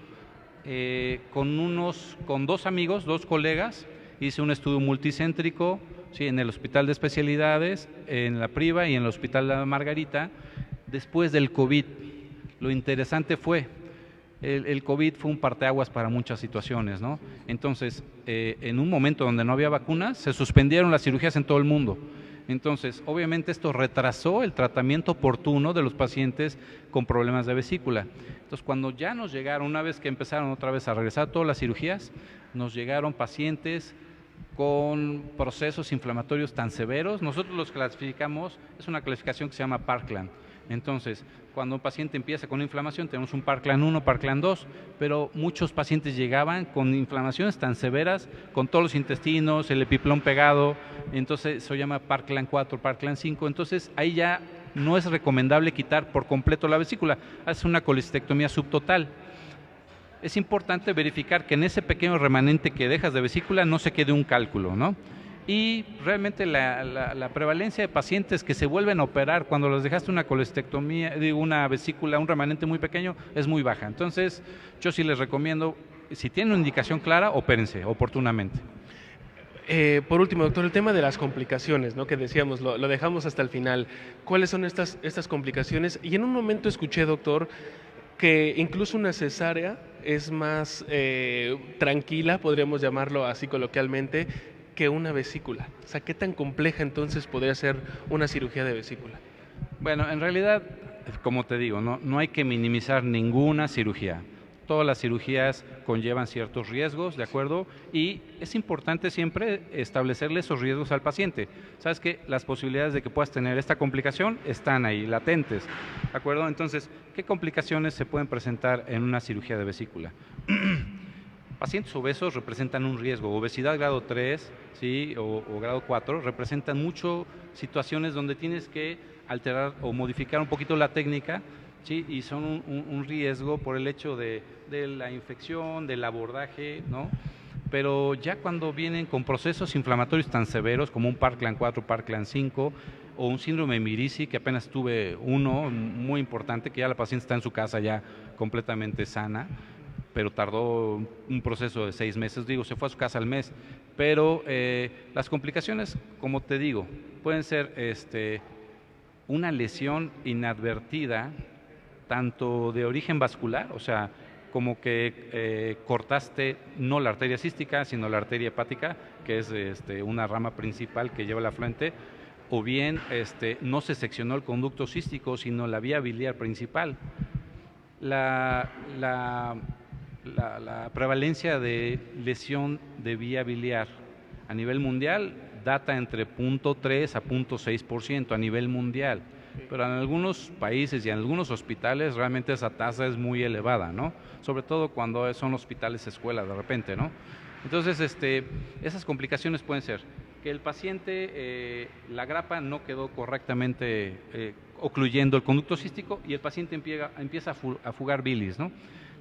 Con dos colegas, hice un estudio multicéntrico, ¿sí? En el Hospital de Especialidades, en la Priva y en el Hospital de la Margarita, después del COVID. Lo interesante fue, el COVID fue un parteaguas para muchas situaciones, ¿no? Entonces, en un momento donde no había vacunas, se suspendieron las cirugías en todo el mundo. Entonces, obviamente esto retrasó el tratamiento oportuno de los pacientes con problemas de vesícula. Entonces, cuando ya nos llegaron, una vez que empezaron otra vez a regresar todas las cirugías, nos llegaron pacientes con procesos inflamatorios tan severos. Nosotros los clasificamos, es una clasificación que se llama Parkland. Entonces, cuando un paciente empieza con inflamación, tenemos un Parkland 1, Parkland 2, pero muchos pacientes llegaban con inflamaciones tan severas, con todos los intestinos, el epiplón pegado, entonces se llama Parkland 4, Parkland 5, entonces ahí ya no es recomendable quitar por completo la vesícula, hace una colistectomía subtotal. Es importante verificar que en ese pequeño remanente que dejas de vesícula no se quede un cálculo, ¿no? Y realmente la prevalencia de pacientes que se vuelven a operar cuando les dejaste una colistectomía, una vesícula, un remanente muy pequeño, es muy baja. Entonces, yo sí les recomiendo, si tienen una indicación clara, opérense oportunamente. Por último, doctor, el tema de las complicaciones, ¿no? Que decíamos, lo dejamos hasta el final. ¿Cuáles son estas complicaciones? Y en un momento escuché, doctor, que incluso una cesárea es más tranquila, podríamos llamarlo así coloquialmente, que una vesícula. O sea, ¿qué tan compleja entonces podría ser una cirugía de vesícula? Bueno, en realidad, como te digo, no hay que minimizar ninguna cirugía. Todas las cirugías conllevan ciertos riesgos, ¿de acuerdo? Y es importante siempre establecerle esos riesgos al paciente. Sabes que las posibilidades de que puedas tener esta complicación están ahí, latentes, ¿de acuerdo? Entonces, ¿qué complicaciones se pueden presentar en una cirugía de vesícula? Pacientes obesos representan un riesgo. Obesidad grado 3, ¿sí? o grado 4 representan mucho situaciones donde tienes que alterar o modificar un poquito la técnica, ¿sí? Y son un riesgo por el hecho de la infección, del abordaje, ¿no? Pero ya cuando vienen con procesos inflamatorios tan severos como un Parkland 4, Parkland 5 o un síndrome de Mirici, que apenas tuve uno muy importante, que ya la paciente está en su casa ya completamente sana, pero tardó un proceso de 6 meses, se fue a su casa al mes, pero las complicaciones, como te digo, pueden ser una lesión inadvertida, tanto de origen vascular, o sea, como que cortaste no la arteria cística, sino la arteria hepática, que es una rama principal que lleva la afluente, o bien no se seccionó el conducto cístico, sino la vía biliar principal. La prevalencia de lesión de vía biliar a nivel mundial data entre 0.3 a 0.6% a nivel mundial, pero en algunos países y en algunos hospitales realmente esa tasa es muy elevada, ¿no? Sobre todo cuando son hospitales escuela de repente, ¿no? Entonces, esas complicaciones pueden ser que el paciente, la grapa no quedó correctamente ocluyendo el conducto cístico y el paciente empieza a fugar bilis, ¿no?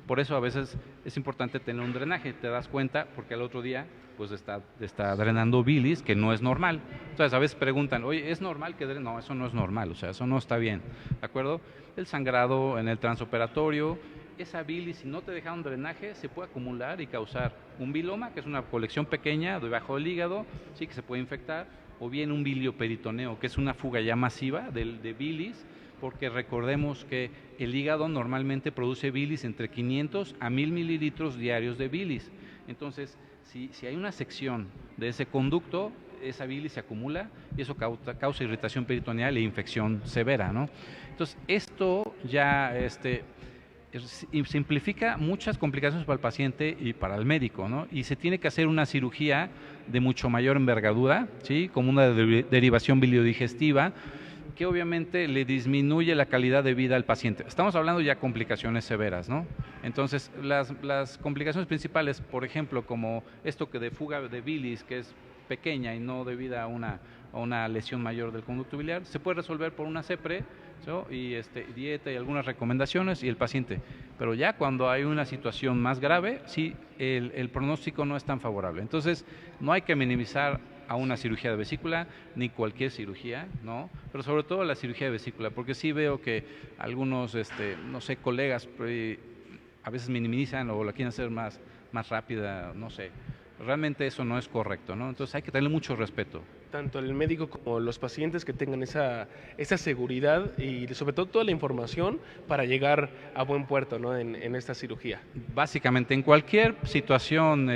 Por eso a veces es importante tener un drenaje, te das cuenta, porque al otro día pues está drenando bilis, que no es normal. Entonces a veces preguntan, oye, ¿es normal que drene? No, eso no es normal, o sea, eso no está bien, ¿de acuerdo? El sangrado en el transoperatorio, esa bilis, si no te dejaron drenaje, se puede acumular y causar un biloma, que es una colección pequeña debajo del hígado, sí, que se puede infectar, o bien un bilioperitoneo, que es una fuga ya masiva de bilis, porque recordemos que el hígado normalmente produce bilis entre 500 a 1000 mililitros diarios de bilis. Entonces, si hay una sección de ese conducto, esa bilis se acumula y eso causa irritación peritoneal e infección severa, ¿no? Entonces, esto ya simplifica muchas complicaciones para el paciente y para el médico, ¿no? Y se tiene que hacer una cirugía de mucho mayor envergadura, ¿sí? Como una derivación biliodigestiva, que obviamente le disminuye la calidad de vida al paciente. Estamos hablando ya de complicaciones severas, ¿no? Entonces, las complicaciones principales, por ejemplo, como esto que de fuga de bilis, que es pequeña y no debida a una lesión mayor del conducto biliar, se puede resolver por una CEPRE, ¿no? Y dieta y algunas recomendaciones y el paciente. Pero ya cuando hay una situación más grave, sí, el pronóstico no es tan favorable. Entonces, no hay que minimizar a una cirugía de vesícula, ni cualquier cirugía, ¿no? Pero sobre todo la cirugía de vesícula, porque sí veo que algunos, no sé, colegas a veces minimizan o la quieren hacer más rápida, no sé. Realmente eso no es correcto, ¿no? Entonces hay que tenerle mucho respeto. Tanto el médico como los pacientes que tengan esa seguridad y sobre todo toda la información para llegar a buen puerto, ¿no? en esta cirugía. Básicamente en cualquier situación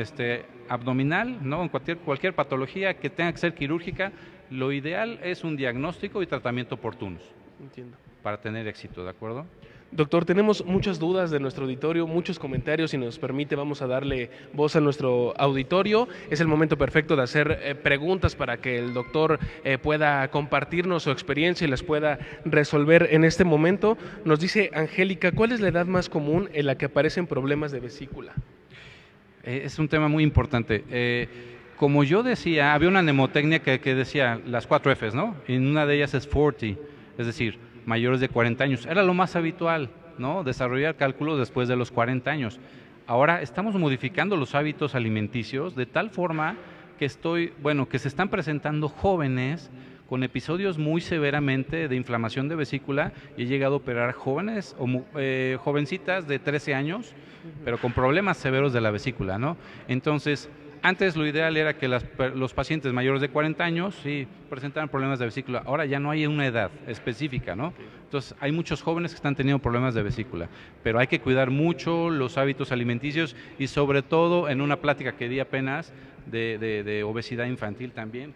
abdominal, ¿no? En cualquier patología que tenga que ser quirúrgica, lo ideal es un diagnóstico y tratamiento oportunos. Entiendo. Para tener éxito, ¿de acuerdo? Doctor, tenemos muchas dudas de nuestro auditorio, muchos comentarios, si nos permite vamos a darle voz a nuestro auditorio. Es el momento perfecto de hacer preguntas para que el doctor pueda compartirnos su experiencia y las pueda resolver en este momento. Nos dice Angélica, ¿cuál es la edad más común en la que aparecen problemas de vesícula? Es un tema muy importante. Como yo decía, había una mnemotecnia que decía las 4 Fs, ¿no? Y una de ellas es 40, es decir, mayores de 40 años. Era lo más habitual, ¿no? Desarrollar cálculos después de los 40 años. Ahora estamos modificando los hábitos alimenticios de tal forma que se están presentando jóvenes con episodios muy severamente de inflamación de vesícula y he llegado a operar jóvenes o jovencitas de 13 años, pero con problemas severos de la vesícula, ¿no? Entonces, antes lo ideal era que los pacientes mayores de 40 años sí presentaran problemas de vesícula. Ahora ya no hay una edad específica, ¿no? Entonces hay muchos jóvenes que están teniendo problemas de vesícula, pero hay que cuidar mucho los hábitos alimenticios y sobre todo en una plática que di apenas de obesidad infantil también.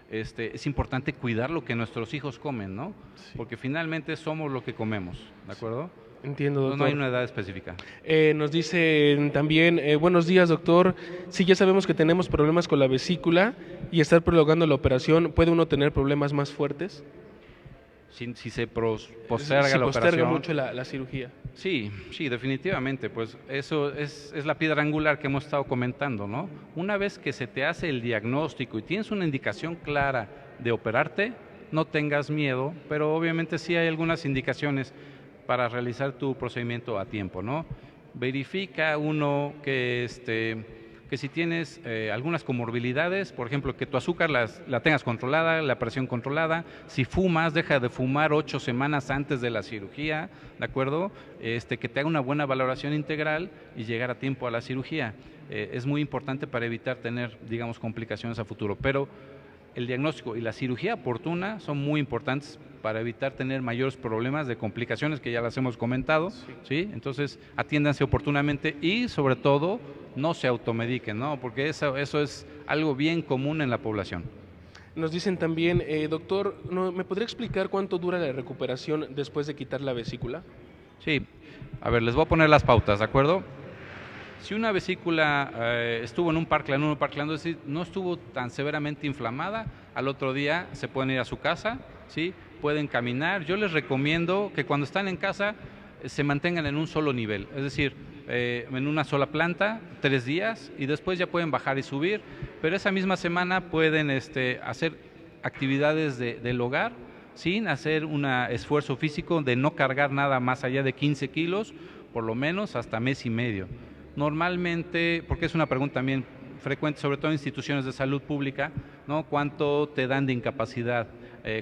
Es importante cuidar lo que nuestros hijos comen, ¿no? Sí. Porque finalmente somos lo que comemos, ¿de acuerdo? Entiendo, doctor. No hay una edad específica. Nos dicen también, buenos días, doctor. Sí, ya sabemos que tenemos problemas con la vesícula y estar prolongando la operación, ¿puede uno tener problemas más fuertes? Si se posterga la operación. Posterga mucho la cirugía. Sí, definitivamente. Pues eso es la piedra angular que hemos estado comentando, ¿no? Una vez que se te hace el diagnóstico y tienes una indicación clara de operarte, no tengas miedo, pero obviamente sí hay algunas indicaciones para realizar tu procedimiento a tiempo, ¿no? Verifica uno que si tienes algunas comorbilidades, por ejemplo, que tu azúcar la tengas controlada, la presión controlada. Si fumas, deja de fumar 8 semanas antes de la cirugía, ¿de acuerdo? Que te haga una buena valoración integral y llegar a tiempo a la cirugía. Es muy importante para evitar tener, digamos, complicaciones a futuro, pero el diagnóstico y la cirugía oportuna son muy importantes para evitar tener mayores problemas de complicaciones que ya las hemos comentado, ¿sí? Entonces, atiéndanse oportunamente y, sobre todo, no se automediquen, ¿no? Porque eso es algo bien común en la población. Nos dicen también, doctor, ¿me podría explicar cuánto dura la recuperación después de quitar la vesícula? Sí, a ver, les voy a poner las pautas, ¿de acuerdo? Si una vesícula estuvo en un parclano, es decir, no estuvo tan severamente inflamada, al otro día se pueden ir a su casa, ¿sí? Pueden caminar. Yo les recomiendo que cuando están en casa se mantengan en un solo nivel, es decir, en una sola planta, 3 días, y después ya pueden bajar y subir, pero esa misma semana pueden hacer actividades del hogar sin hacer un esfuerzo físico de no cargar nada más allá de 15 kilos, por lo menos hasta mes y medio. Normalmente, porque es una pregunta también frecuente, sobre todo en instituciones de salud pública, ¿no? ¿Cuánto te dan de incapacidad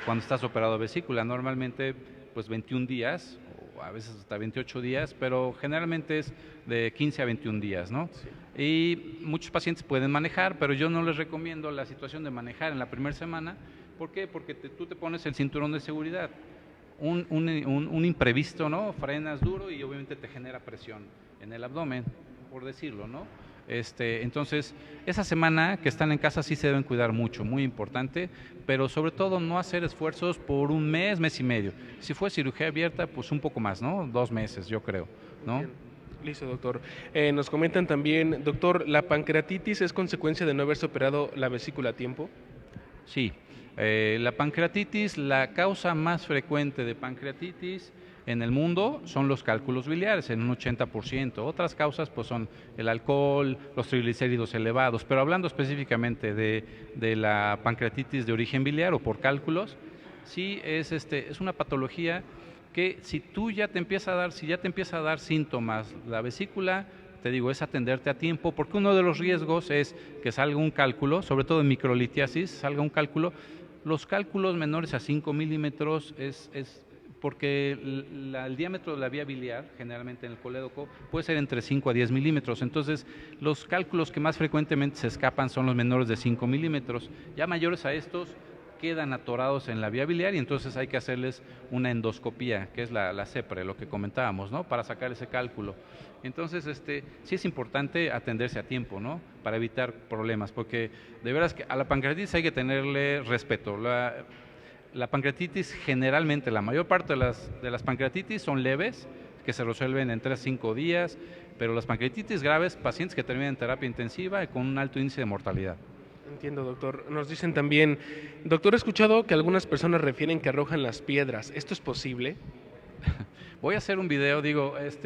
cuando estás operado de vesícula? Normalmente, pues 21 días, o a veces hasta 28 días, pero generalmente es de 15 a 21 días, ¿no? Sí. Y muchos pacientes pueden manejar, pero yo no les recomiendo la situación de manejar en la primera semana. ¿Por qué? Porque tú te pones el cinturón de seguridad. Un imprevisto, ¿no? Frenas duro y obviamente te genera presión en el abdomen, por decirlo, ¿no? Entonces, esa semana que están en casa sí se deben cuidar mucho, muy importante, pero sobre todo no hacer esfuerzos por un mes, mes y medio. Si fue cirugía abierta, pues un poco más, ¿no? 2 meses, yo creo, ¿no? Bien. Listo, doctor. Nos comentan también, doctor, ¿la pancreatitis es consecuencia de no haberse operado la vesícula a tiempo? Sí, la pancreatitis, la causa más frecuente de pancreatitis en el mundo son los cálculos biliares, en un 80%. Otras causas pues son el alcohol, los triglicéridos elevados, pero hablando específicamente de la pancreatitis de origen biliar o por cálculos, sí es una patología que si ya te empieza a dar síntomas la vesícula, te digo, es atenderte a tiempo, porque uno de los riesgos es que salga un cálculo, sobre todo en microlitiasis, salga un cálculo. Los cálculos menores a 5 milímetros es porque el diámetro de la vía biliar, generalmente en el colédoco, puede ser entre 5 a 10 milímetros. Entonces, los cálculos que más frecuentemente se escapan son los menores de 5 milímetros. Ya mayores a estos, quedan atorados en la vía biliar y entonces hay que hacerles una endoscopía, que es la CEPRE, lo que comentábamos, ¿no? Para sacar ese cálculo. Entonces, sí es importante atenderse a tiempo, ¿no? Para evitar problemas, porque de veras que a la pancreatitis hay que tenerle respeto. La pancreatitis generalmente, la mayor parte de las pancreatitis son leves, que se resuelven en 3 a 5 días, pero las pancreatitis graves, pacientes que terminan en terapia intensiva y con un alto índice de mortalidad. Entiendo, doctor. Nos dicen también, doctor, he escuchado que algunas personas refieren que arrojan las piedras. ¿Esto es posible? Voy a hacer un video,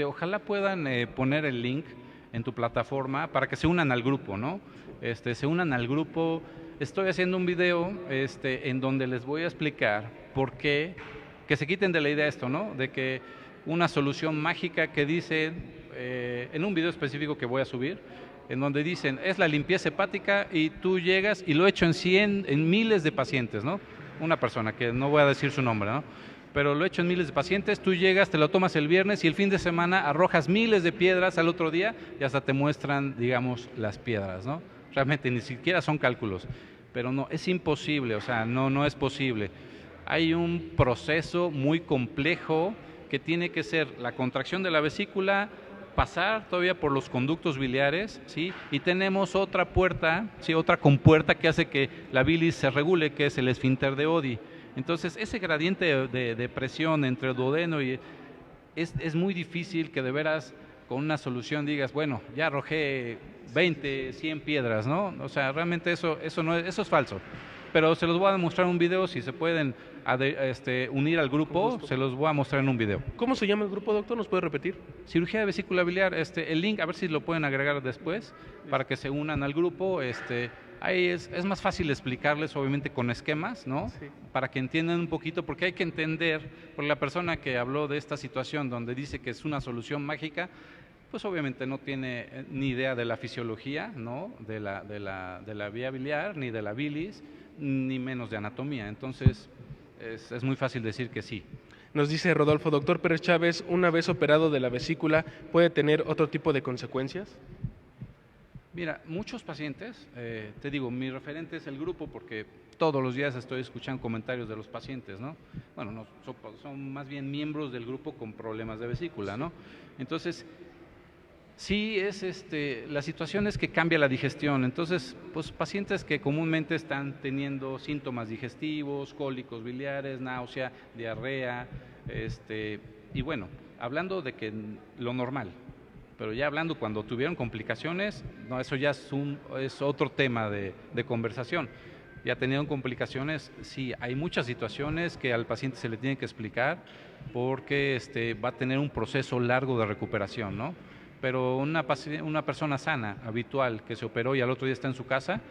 ojalá puedan poner el link en tu plataforma para que se unan al grupo, ¿no? Se unan al grupo. Estoy haciendo un video en donde les voy a explicar por qué, que se quiten de la idea esto, ¿no? De que una solución mágica que dice, en un video específico que voy a subir, en donde dicen, es la limpieza hepática y tú llegas, y lo he hecho en miles de pacientes, ¿no? Una persona, que no voy a decir su nombre, ¿no? Pero lo he hecho en miles de pacientes, tú llegas, te lo tomas el viernes y el fin de semana arrojas miles de piedras al otro día y hasta te muestran, digamos, las piedras, ¿no? Realmente ni siquiera son cálculos, pero no, es imposible, o sea, no es posible. Hay un proceso muy complejo que tiene que ser la contracción de la vesícula, pasar todavía por los conductos biliares, ¿sí? Y tenemos otra puerta, ¿sí? Otra compuerta que hace que la bilis se regule, que es el esfínter de Oddi. Entonces, ese gradiente de presión entre el duodeno y es muy difícil que de veras con una solución digas, bueno, ya arrojé 20, 100 piedras, ¿no? O sea, realmente eso es falso. Pero se los voy a demostrar en un video, si se pueden unir al grupo, se los voy a mostrar en un video. ¿Cómo se llama el grupo, doctor? ¿Nos puede repetir? Cirugía de vesícula biliar, el link, a ver si lo pueden agregar después, para que se unan al grupo. Ahí es más fácil explicarles, obviamente, con esquemas, ¿no? Sí. Para que entiendan un poquito, porque hay que entender, por la persona que habló de esta situación, donde dice que es una solución mágica, pues obviamente no tiene ni idea de la fisiología, ¿no? De la vía biliar, ni de la bilis, ni menos de anatomía. Entonces, es muy fácil decir que sí. Nos dice Rodolfo, doctor Pérez Chávez, una vez operado de la vesícula, ¿puede tener otro tipo de consecuencias? Mira, muchos pacientes, te digo, mi referente es el grupo porque todos los días estoy escuchando comentarios de los pacientes, ¿no? Bueno, no, son más bien miembros del grupo con problemas de vesícula, ¿no? Entonces, sí, la situación es que cambia la digestión. Entonces, pues pacientes que comúnmente están teniendo síntomas digestivos, cólicos biliares, náusea, diarrea, y bueno, hablando de que lo normal, pero ya hablando cuando tuvieron complicaciones, no, eso ya es otro tema de conversación. Ya teniendo complicaciones, sí, hay muchas situaciones que al paciente se le tiene que explicar porque va a tener un proceso largo de recuperación, ¿no? Pero una persona sana, habitual, que se operó y al otro día está en su casa,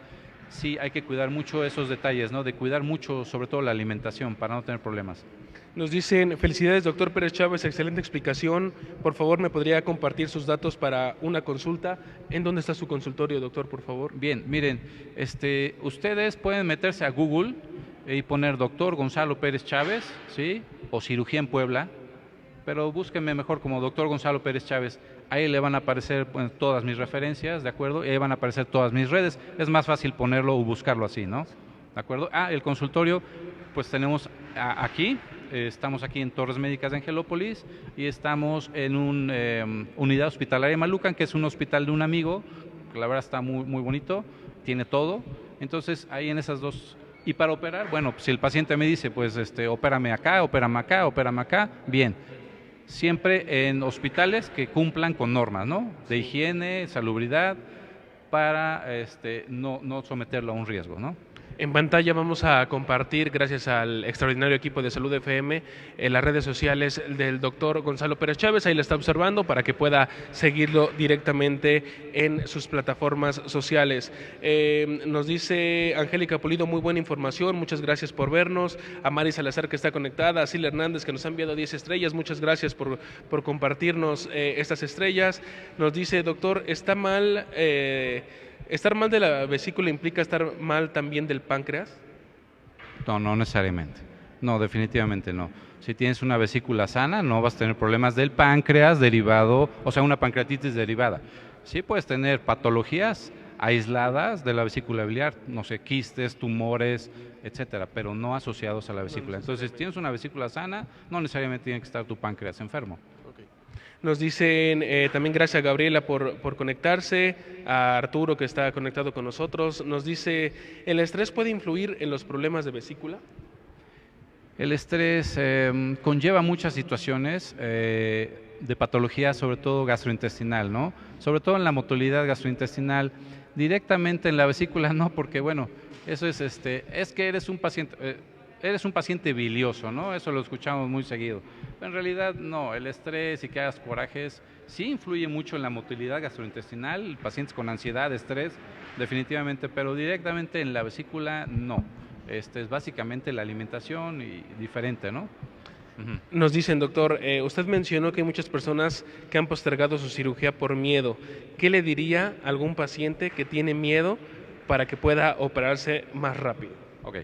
sí hay que cuidar mucho esos detalles, ¿no? De cuidar mucho, sobre todo la alimentación, para no tener problemas. Nos dicen, felicidades doctor Pérez Chávez, excelente explicación. Por favor, ¿me podría compartir sus datos para una consulta? ¿En dónde está su consultorio, doctor, por favor? Bien, miren, ustedes pueden meterse a Google y poner doctor Gonzalo Pérez Chávez, ¿sí? O cirugía en Puebla, pero búsquenme mejor como doctor Gonzalo Pérez Chávez. Ahí le van a aparecer todas mis referencias, ¿de acuerdo? Y ahí van a aparecer todas mis redes. Es más fácil ponerlo o buscarlo así, ¿no? ¿De acuerdo? El consultorio, pues tenemos aquí, estamos aquí en Torres Médicas de Angelópolis y estamos en una unidad hospitalaria Malucan, que es un hospital de un amigo, que la verdad está muy, muy bonito, tiene todo. Entonces, ahí en esas dos. Y para operar, bueno, pues, si el paciente me dice, pues, opérame acá, bien. Siempre en hospitales que cumplan con normas, ¿no? De higiene, salubridad, para no someterlo a un riesgo, ¿no? En pantalla vamos a compartir, gracias al extraordinario equipo de Salud FM, las redes sociales del doctor Gonzalo Pérez Chávez. Ahí la está observando para que pueda seguirlo directamente en sus plataformas sociales. Nos dice Angélica Pulido, muy buena información, muchas gracias por vernos. A Mari Salazar, que está conectada, a Silvia Hernández, que nos ha enviado 10 estrellas, muchas gracias por compartirnos estas estrellas. Nos dice, doctor, ¿está mal... ¿estar mal de la vesícula implica estar mal también del páncreas? No, no necesariamente. No, definitivamente no. Si tienes una vesícula sana, no vas a tener problemas del páncreas derivado, o sea, una pancreatitis derivada. Sí puedes tener patologías aisladas de la vesícula biliar, no sé, quistes, tumores, etcétera, pero no asociados a la vesícula. Entonces, si tienes una vesícula sana, no necesariamente tiene que estar tu páncreas enfermo. Nos dicen también gracias a Gabriela por conectarse, a Arturo que está conectado con nosotros. Nos dice, ¿el estrés puede influir en los problemas de vesícula? El estrés conlleva muchas situaciones de patología, sobre todo gastrointestinal, ¿no? Sobre todo en la motilidad gastrointestinal, directamente en la vesícula no, porque bueno, eso es que eres un paciente bilioso, ¿no? Eso lo escuchamos muy seguido. Pero en realidad no, el estrés y que hagas corajes sí influye mucho en la motilidad gastrointestinal, pacientes con ansiedad, estrés, definitivamente, pero directamente en la vesícula no. Es básicamente la alimentación y diferente, ¿no? Uh-huh. Nos dicen, doctor, usted mencionó que hay muchas personas que han postergado su cirugía por miedo. ¿Qué le diría a algún paciente que tiene miedo para que pueda operarse más rápido? Ok,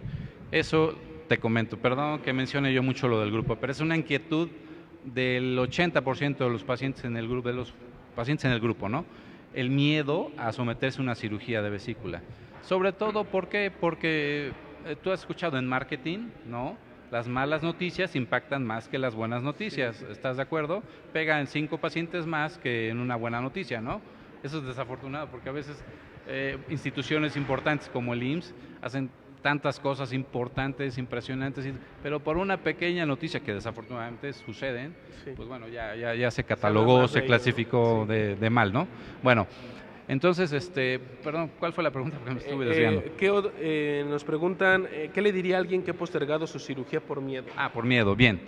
eso te comento, perdón que mencione yo mucho lo del grupo, pero es una inquietud del 80% de los pacientes en el grupo, ¿no? El miedo a someterse a una cirugía de vesícula. Sobre todo, ¿por qué? Porque tú has escuchado en marketing, ¿no? Las malas noticias impactan más que las buenas noticias, ¿estás de acuerdo? Pegan 5 pacientes más que en una buena noticia, ¿no? Eso es desafortunado porque a veces instituciones importantes como el IMSS hacen tantas cosas importantes, impresionantes, pero por una pequeña noticia que desafortunadamente suceden, sí. Pues bueno, ya se catalogó, se clasificó sí. de mal, ¿no? Bueno, entonces, perdón, ¿cuál fue la pregunta? Porque me estuve desviando. Nos preguntan, ¿qué le diría a alguien que ha postergado su cirugía por miedo? Por miedo, bien.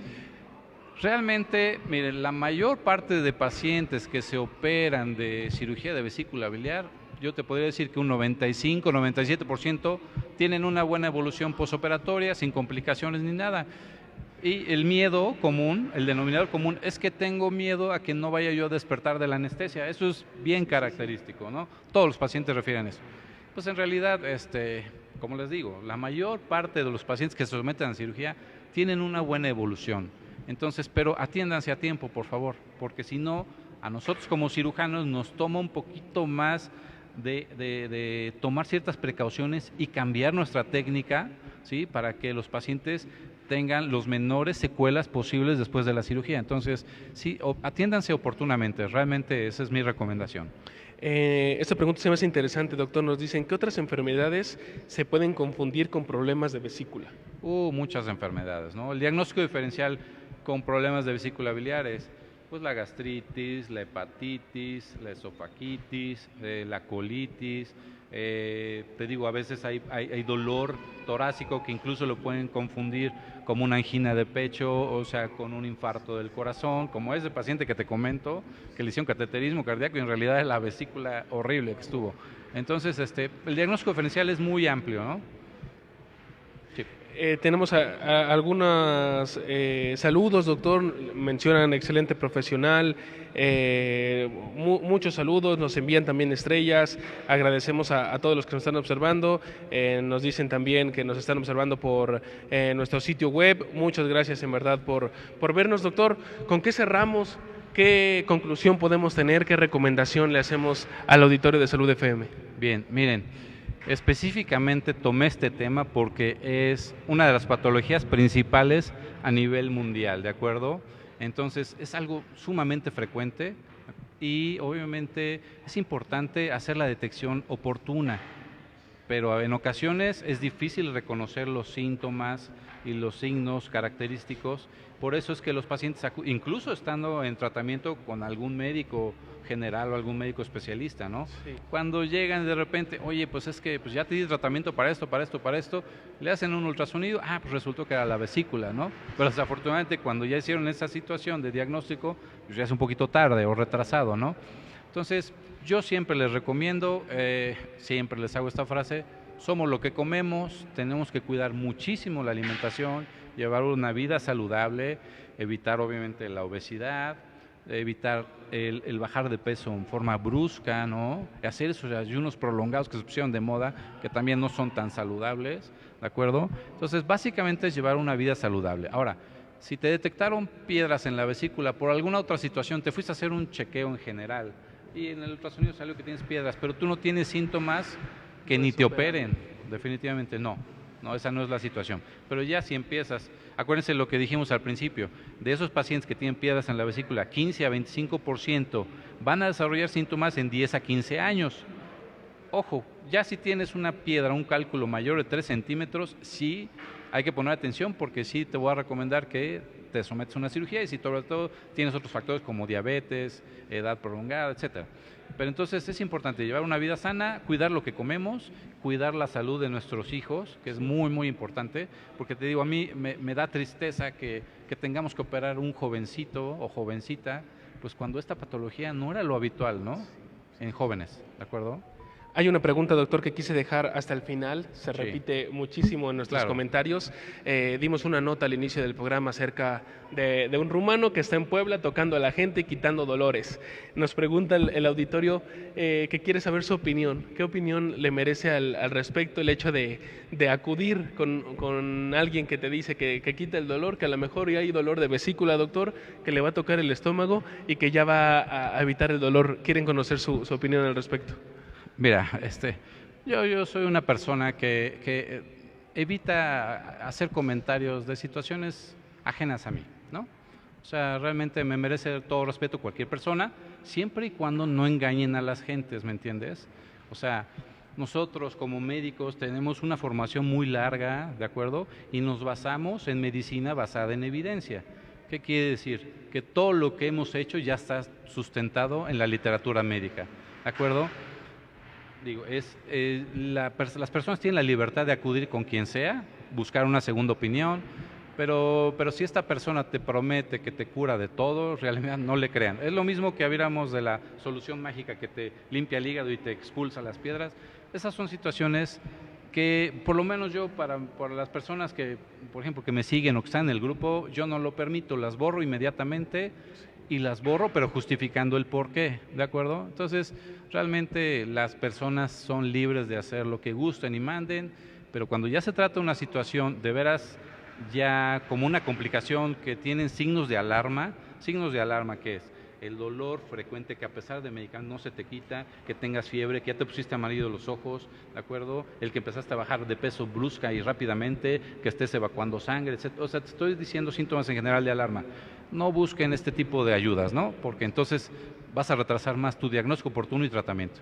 Realmente, miren, la mayor parte de pacientes que se operan de cirugía de vesícula biliar, yo te podría decir que un 95, 97% tienen una buena evolución posoperatoria, sin complicaciones ni nada. Y el miedo común, el denominador común, es que tengo miedo a que no vaya yo a despertar de la anestesia. Eso es bien característico, ¿no? Todos los pacientes refieren eso. Pues en realidad, como les digo, la mayor parte de los pacientes que se someten a cirugía tienen una buena evolución. Entonces, pero atiéndanse a tiempo, por favor, porque si no, a nosotros como cirujanos nos toma un poquito más de tomar ciertas precauciones y cambiar nuestra técnica, ¿sí? Para que los pacientes tengan los menores secuelas posibles después de la cirugía. Entonces, sí, atiéndanse oportunamente, realmente esa es mi recomendación. Esta pregunta se me hace interesante, doctor. Nos dicen, ¿qué otras enfermedades se pueden confundir con problemas de vesícula? Muchas enfermedades, ¿no? El diagnóstico diferencial con problemas de vesícula biliar es pues la gastritis, la hepatitis, la esofagitis, la colitis, te digo, a veces hay dolor torácico que incluso lo pueden confundir como una angina de pecho, o sea, con un infarto del corazón, como ese paciente que te comento, que le hicieron cateterismo cardíaco y en realidad es la vesícula horrible que estuvo. Entonces, el diagnóstico diferencial es muy amplio, ¿no? Sí. Tenemos algunos saludos, doctor. Mencionan excelente profesional. Muchos saludos, nos envían también estrellas. Agradecemos a todos los que nos están observando. Nos dicen también que nos están observando por nuestro sitio web. Muchas gracias en verdad por vernos, doctor. ¿Con qué cerramos? ¿Qué conclusión podemos tener? ¿Qué recomendación le hacemos al auditorio de Salud FM? Bien, miren, específicamente tomé este tema porque es una de las patologías principales a nivel mundial, ¿de acuerdo? Entonces es algo sumamente frecuente y obviamente es importante hacer la detección oportuna, pero en ocasiones es difícil reconocer los síntomas y los signos característicos. Por eso es que los pacientes, incluso estando en tratamiento con algún médico general o algún médico especialista, ¿no? Sí. Cuando llegan de repente, oye, pues es que ya te di tratamiento para esto, le hacen un ultrasonido, pues resultó que era la vesícula, ¿no? Pero desafortunadamente cuando ya hicieron esa situación de diagnóstico, pues ya es un poquito tarde o retrasado, ¿no? Entonces, yo siempre les recomiendo, siempre les hago esta frase: somos lo que comemos, tenemos que cuidar muchísimo la alimentación, llevar una vida saludable, evitar obviamente la obesidad, evitar el bajar de peso en forma brusca, ¿no? Hacer esos ayunos prolongados que se pusieron de moda, que también no son tan saludables, ¿de acuerdo? Entonces, básicamente es llevar una vida saludable. Ahora, si te detectaron piedras en la vesícula por alguna otra situación, te fuiste a hacer un chequeo en general y en el ultrasonido salió que tienes piedras, pero tú no tienes síntomas, que ni te operen, definitivamente no, esa no es la situación. Pero ya si empiezas, acuérdense lo que dijimos al principio, de esos pacientes que tienen piedras en la vesícula, 15 a 25% van a desarrollar síntomas en 10 a 15 años. Ojo, ya si tienes una piedra, un cálculo mayor de 3 centímetros, sí hay que poner atención, porque sí te voy a recomendar que te sometes a una cirugía y si sobre todo tienes otros factores como diabetes, edad prolongada, etcétera. Pero entonces es importante llevar una vida sana, cuidar lo que comemos, cuidar la salud de nuestros hijos, que es muy, muy importante, porque te digo, a mí me da tristeza que tengamos que operar un jovencito o jovencita, pues cuando esta patología no era lo habitual, ¿no? En jóvenes, ¿de acuerdo? Hay una pregunta, doctor, que quise dejar hasta el final, se repite muchísimo en nuestros comentarios. Dimos una nota al inicio del programa acerca de un rumano que está en Puebla tocando a la gente y quitando dolores. Nos pregunta el auditorio que quiere saber su opinión. ¿Qué opinión le merece al respecto el hecho de acudir con alguien que te dice que quita el dolor, que a lo mejor ya hay dolor de vesícula, doctor, que le va a tocar el estómago y que ya va a evitar el dolor? ¿Quieren conocer su opinión al respecto? Mira, yo soy una persona que evita hacer comentarios de situaciones ajenas a mí, ¿no? O sea, realmente me merece todo respeto cualquier persona, siempre y cuando no engañen a las gentes, ¿me entiendes? O sea, nosotros como médicos tenemos una formación muy larga, ¿de acuerdo? Y nos basamos en medicina basada en evidencia. ¿Qué quiere decir? Que todo lo que hemos hecho ya está sustentado en la literatura médica, ¿de acuerdo? Digo, las personas tienen la libertad de acudir con quien sea, buscar una segunda opinión, pero si esta persona te promete que te cura de todo, realmente no le crean. Es lo mismo que hablamos de la solución mágica que te limpia el hígado y te expulsa las piedras. Esas son situaciones que, por lo menos yo, para las personas que, por ejemplo, que me siguen o que están en el grupo, yo no lo permito, las borro inmediatamente. Y las borro, pero justificando el porqué, ¿de acuerdo? Entonces, realmente las personas son libres de hacer lo que gusten y manden, pero cuando ya se trata de una situación de veras ya como una complicación que tienen signos de alarma, ¿qué es? El dolor frecuente que a pesar de medicar no se te quita, que tengas fiebre, que ya te pusiste amarillo los ojos, ¿de acuerdo? El que empezaste a bajar de peso brusca y rápidamente, que estés evacuando sangre, etc. O sea, te estoy diciendo síntomas en general de alarma. No busquen este tipo de ayudas, ¿no? Porque entonces vas a retrasar más tu diagnóstico oportuno y tratamiento.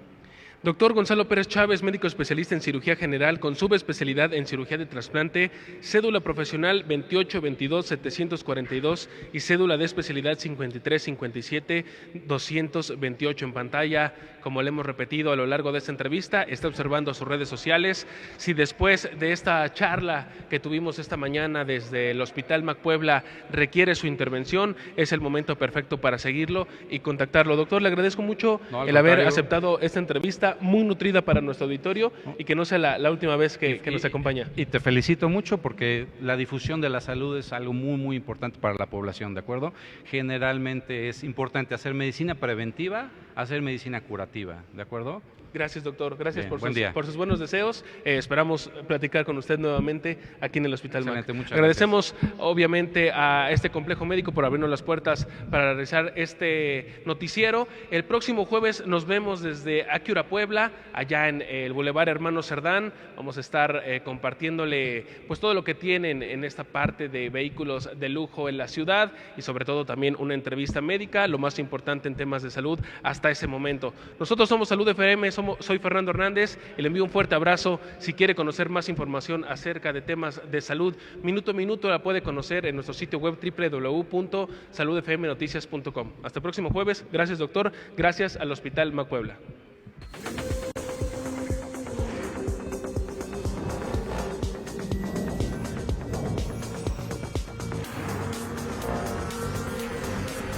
Doctor Gonzalo Pérez Chávez, médico especialista en cirugía general con subespecialidad en cirugía de trasplante, cédula profesional 2822-742 y cédula de especialidad 5357-228 en pantalla. Como le hemos repetido a lo largo de esta entrevista, está observando sus redes sociales. Si después de esta charla que tuvimos esta mañana desde el Hospital Mac Puebla requiere su intervención, es el momento perfecto para seguirlo y contactarlo. Doctor, le agradezco mucho el haber aceptado esta entrevista. propuesta muy nutrida para nuestro auditorio y que no sea la última vez que nos acompaña. Y te felicito mucho porque la difusión de la salud es algo muy, muy importante para la población, ¿de acuerdo? Generalmente es importante hacer medicina preventiva, hacer medicina curativa, ¿de acuerdo? Gracias, doctor. Gracias Bien, por sus buenos deseos. Esperamos platicar con usted nuevamente aquí en el Hospital MAC. Excelente, muchas Agradecemos, obviamente, a este complejo médico por abrirnos las puertas para realizar este noticiero. El próximo jueves nos vemos desde Acura Puebla, allá en el Boulevard Hermano Cerdán. Vamos a estar compartiéndole pues todo lo que tienen en esta parte de vehículos de lujo en la ciudad y sobre todo también una entrevista médica, lo más importante en temas de salud hasta ese momento. Nosotros somos Salud FM, soy Fernando Hernández y le envío un fuerte abrazo. Si quiere conocer más información acerca de temas de salud, minuto a minuto la puede conocer en nuestro sitio web www.saludfmnoticias.com. Hasta el próximo jueves. Gracias, doctor. Gracias al Hospital MAC Puebla.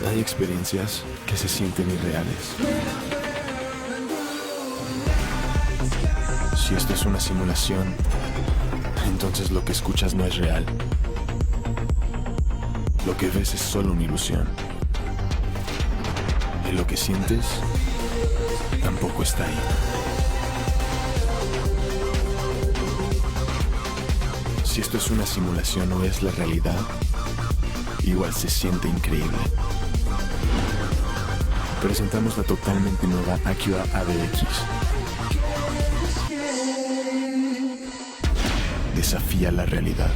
Hay experiencias que se sienten irreales. Si esto es una simulación, entonces lo que escuchas no es real. Lo que ves es solo una ilusión. Y lo que sientes tampoco está ahí. Si esto es una simulación o es la realidad, igual se siente increíble. Presentamos la totalmente nueva Acura ADX. Desafía la realidad.